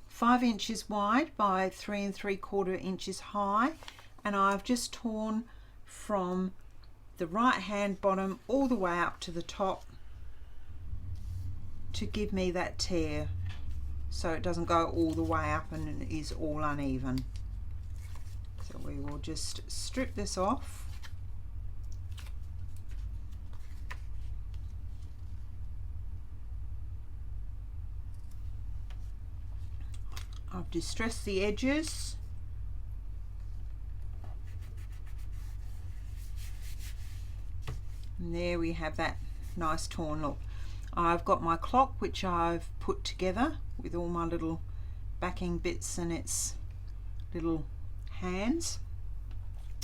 Speaker 1: 5 inches wide by 3 3/4 inches high, and I've just torn from the right hand bottom all the way up to the top to give me that tear, so it doesn't go all the way up and it is all uneven. So we will just strip this off. I've distressed the edges. And there we have that nice torn look. I've got my clock, which I've put together with all my little backing bits and its little hands.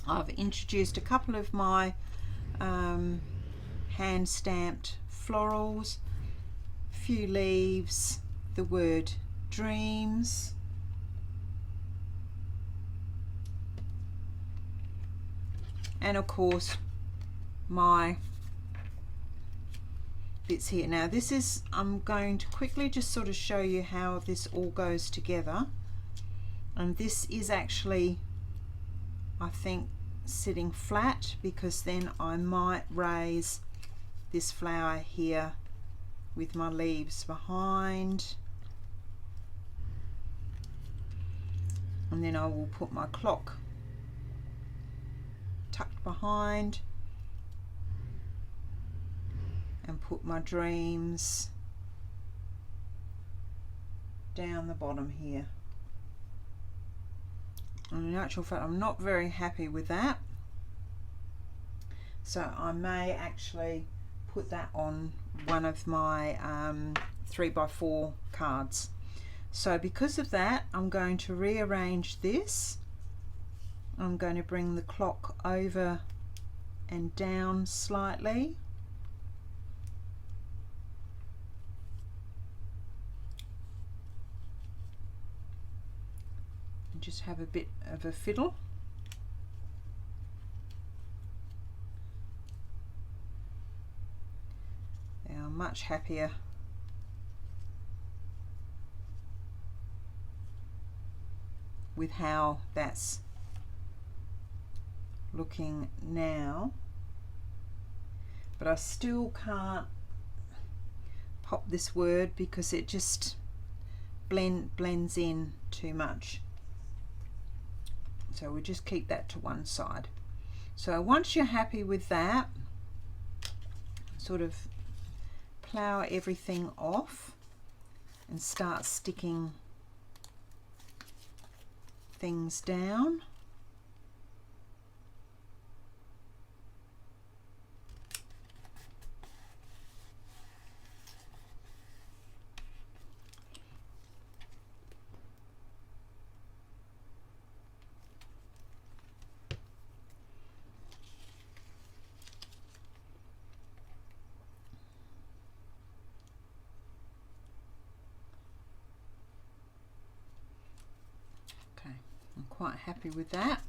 Speaker 1: I've introduced a couple of my hand stamped florals, a few leaves, the word dreams, and of course my bits here. Now this is, I'm going to quickly just sort of show you how this all goes together, and this is actually, I think, sitting flat, because then I might raise this flower here with my leaves behind, and then I will put my clock tucked behind, and put my dreams down the bottom here. And in actual fact, I'm not very happy with that, so I may actually put that on one of my 3x4 cards. So because of that, I'm going to rearrange this. I'm going to bring the clock over and down slightly. And just have a bit of a fiddle. Now I'm much happier with how that's looking now, but I still can't pop this word because it just blends in too much. So we'll just keep that to one side. So once you're happy with that, sort of plough everything off and start sticking things down. I'm quite happy with that.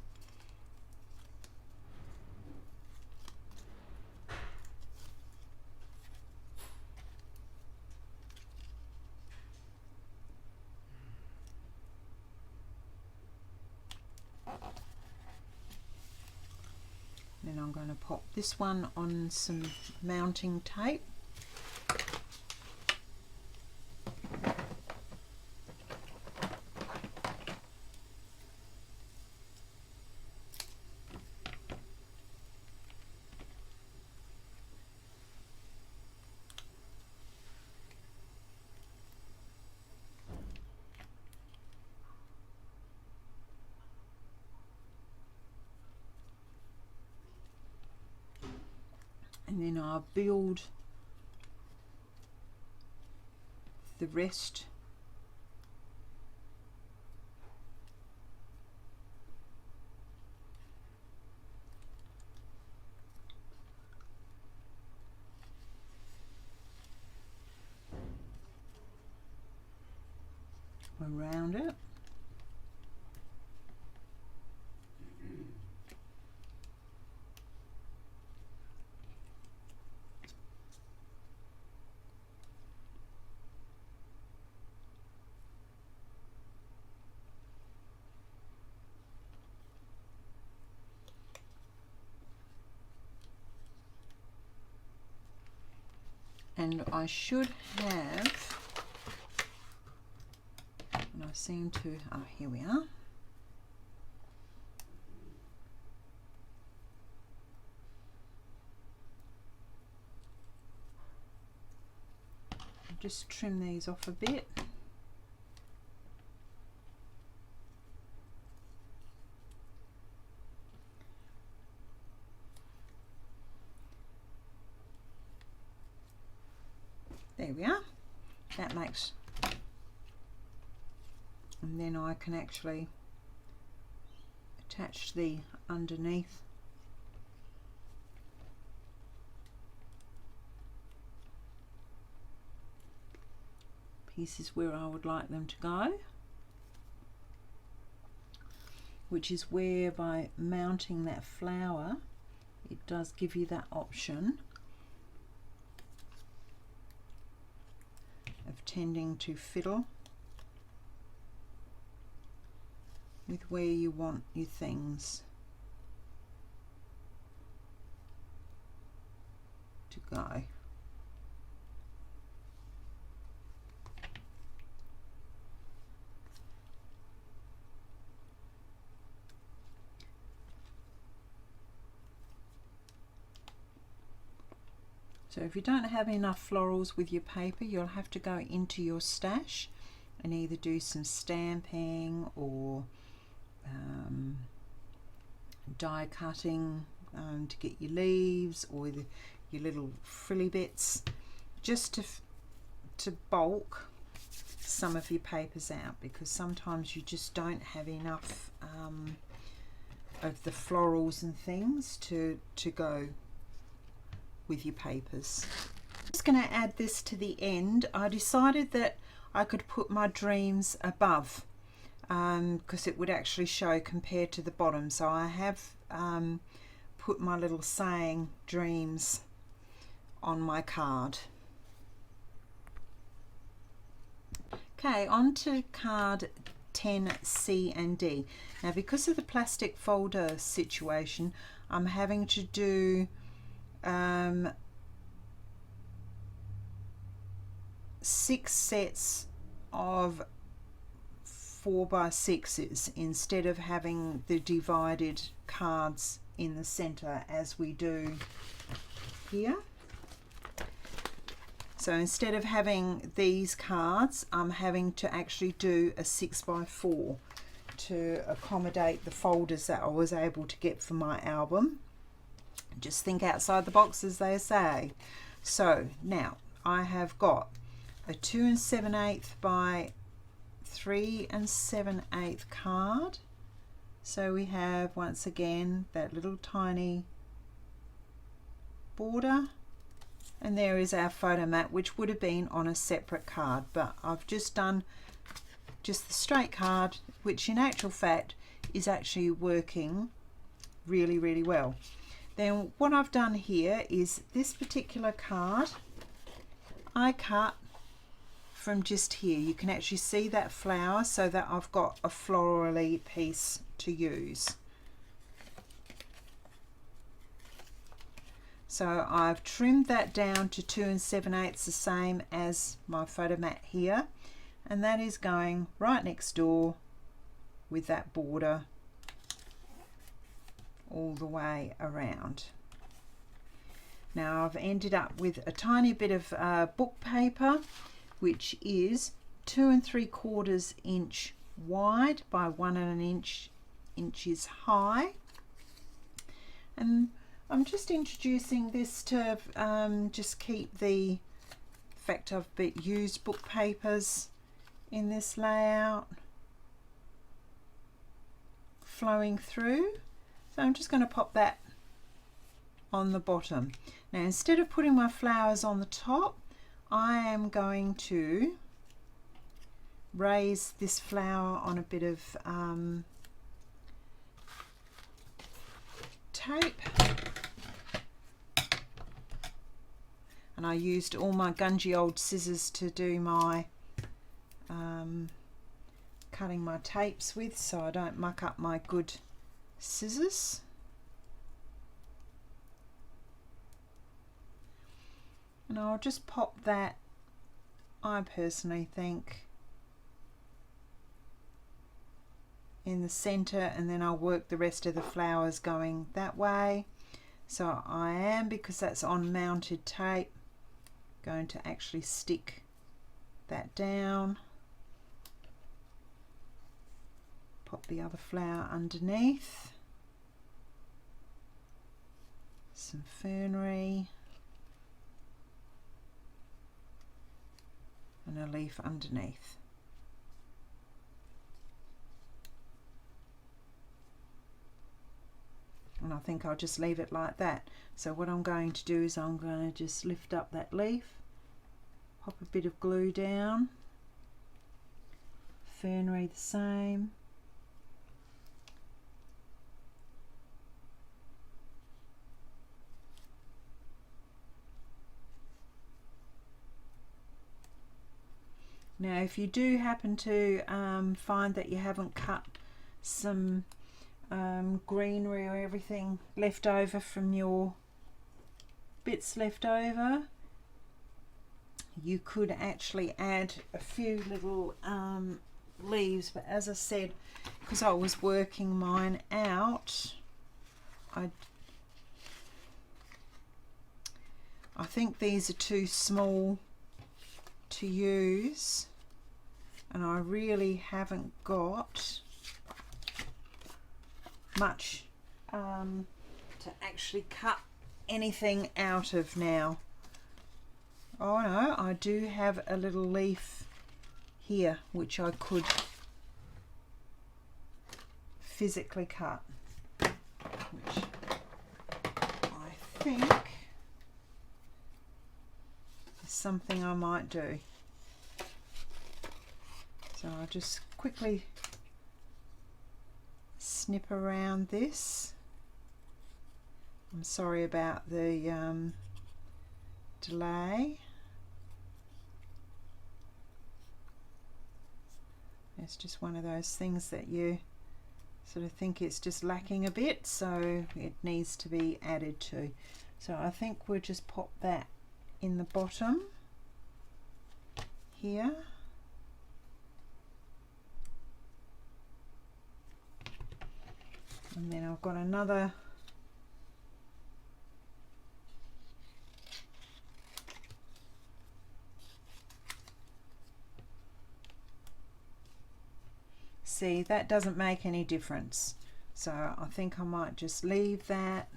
Speaker 1: Then I'm going to pop this one on some mounting tape. And then I'll build the rest around it. And I should have, and I seem to, oh, here we are. I'll just trim these off a bit. There we are. That makes, and then I can actually attach the underneath pieces where I would like them to go, which is where by mounting that flower it does give you that option of tending to fiddle with where you want your things to go. So if you don't have enough florals with your paper, you'll have to go into your stash and either do some stamping or die cutting to get your leaves or your little frilly bits, just to bulk some of your papers out, because sometimes you just don't have enough of the florals and things to go with your papers. I'm just going to add this to the end. I decided that I could put my dreams above because it would actually show compared to the bottom. So I have put my little saying dreams on my card. Okay, on to card 10, C and D. Now because of the plastic folder situation, I'm having to do 6 sets of 4x6s instead of having the divided cards in the center as we do here. So instead of having these cards, I'm having to actually do a 6x4 to accommodate the folders that I was able to get for my album. Just think outside the box, as they say. So now I have got a 2 7/8 by 3 7/8 card. So we have once again that little tiny border, and there is our photo mat, which would have been on a separate card, but I've just done just the straight card, which in actual fact is actually working really, really well. Then what I've done here is this particular card I cut from just here. You can actually see that flower, so that I've got a florally piece to use. So I've trimmed that down to 2 7/8, the same as my photo mat here, and that is going right next door with that border all the way around. Now I've ended up with a tiny bit of book paper, which is 2 3/4 inch wide by 1 inches high, and I'm just introducing this to just keep the fact I've used book papers in this layout flowing through. So I'm just going to pop that on the bottom. Now instead of putting my flowers on the top, I am going to raise this flower on a bit of tape, and I used all my gungy old scissors to do my cutting my tapes with, so I don't muck up my good scissors. And I'll just pop that, I personally think, in the center, and then I'll work the rest of the flowers going that way. So I am, because that's on mounted tape, going to actually stick that down, pop the other flower underneath, some fernery, and a leaf underneath. And I think I'll just leave it like that. So what I'm going to do is I'm going to just lift up that leaf, pop a bit of glue down, fernery the same, now if you do happen to find that you haven't cut some greenery or everything left over from your bits left over, you could actually add a few little leaves, but as I said, because I was working mine I think these are too small to use, and I really haven't got much to actually cut anything out of now. Oh no, I do have a little leaf here which I could physically cut, which I think is something I might do. So I'll just quickly snip around this. I'm sorry about the delay. It's just one of those things that you sort of think it's just lacking a bit, so it needs to be added to. So I think we'll just pop that in the bottom here. And then I've got another see, that doesn't make any difference, so I think I might just leave that.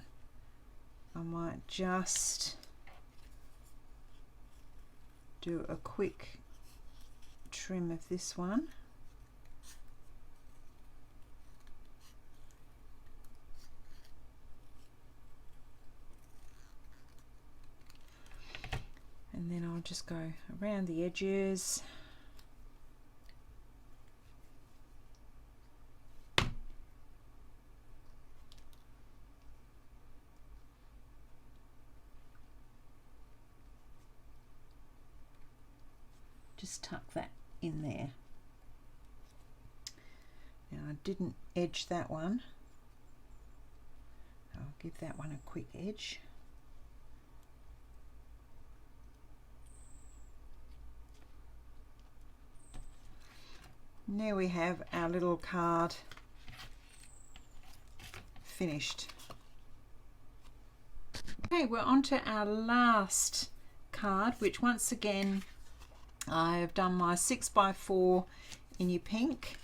Speaker 1: I might just do a quick trim of this one. And then I'll just go around the edges. Just tuck that in there. Now I didn't edge that one. I'll give that one a quick edge. And there we have our little card finished. Okay, we're on to our last card, which once again I have done my 6x4 in your pink,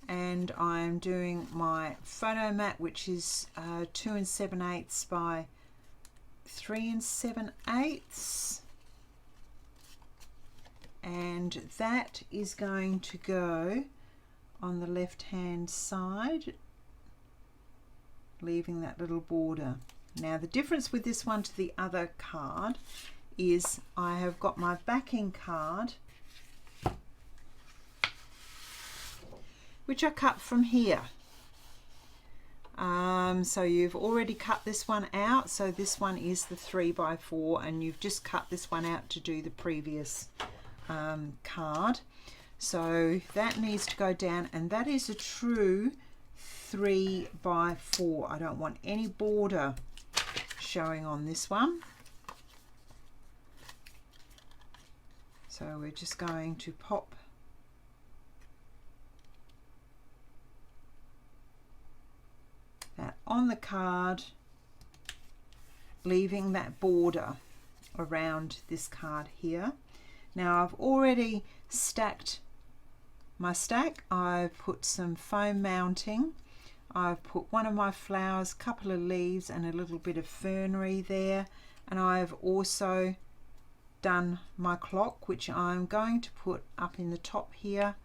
Speaker 1: and I'm doing my photo mat, which is 2 7/8 by 3 7/8, and that is going to go on the left hand side, leaving that little border. Now the difference with this one to the other card is I have got my backing card, which I cut from here. So you've already cut this one out, so this one is the 3x4, and you've just cut this one out to do the previous card. So that needs to go down, and that is a true 3x4. I don't want any border showing on this one. So we're just going to pop that on the card, leaving that border around this card here. Now I've already stacked my stack. I've put some foam mounting. I've put one of my flowers, a couple of leaves and a little bit of fernery there, and I've also done my clock, which I'm going to put up in the top here.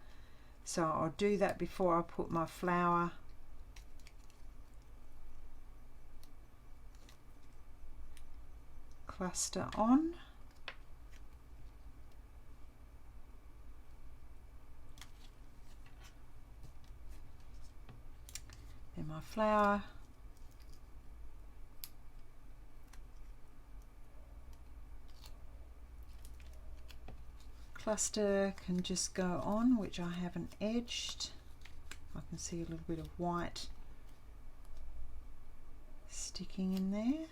Speaker 1: So I'll do that before I put my flower cluster on. Then my flower cluster can just go on, which I haven't edged. I can see a little bit of white sticking in there.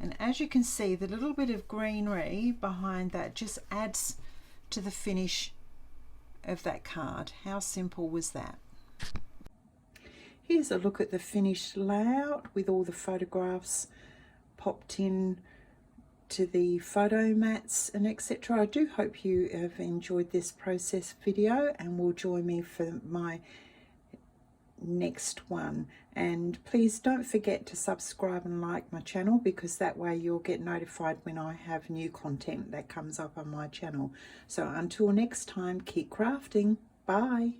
Speaker 1: And as you can see, the little bit of greenery behind that just adds to the finish of that card. How simple was that? here's a look at the finished layout with all the photographs popped in to the photo mats and etc. I do hope you have enjoyed this process video and will join me for my next one. And please don't forget to subscribe and like my channel, because that way you'll get notified when I have new content that comes up on my channel. So until next time, keep crafting. Bye.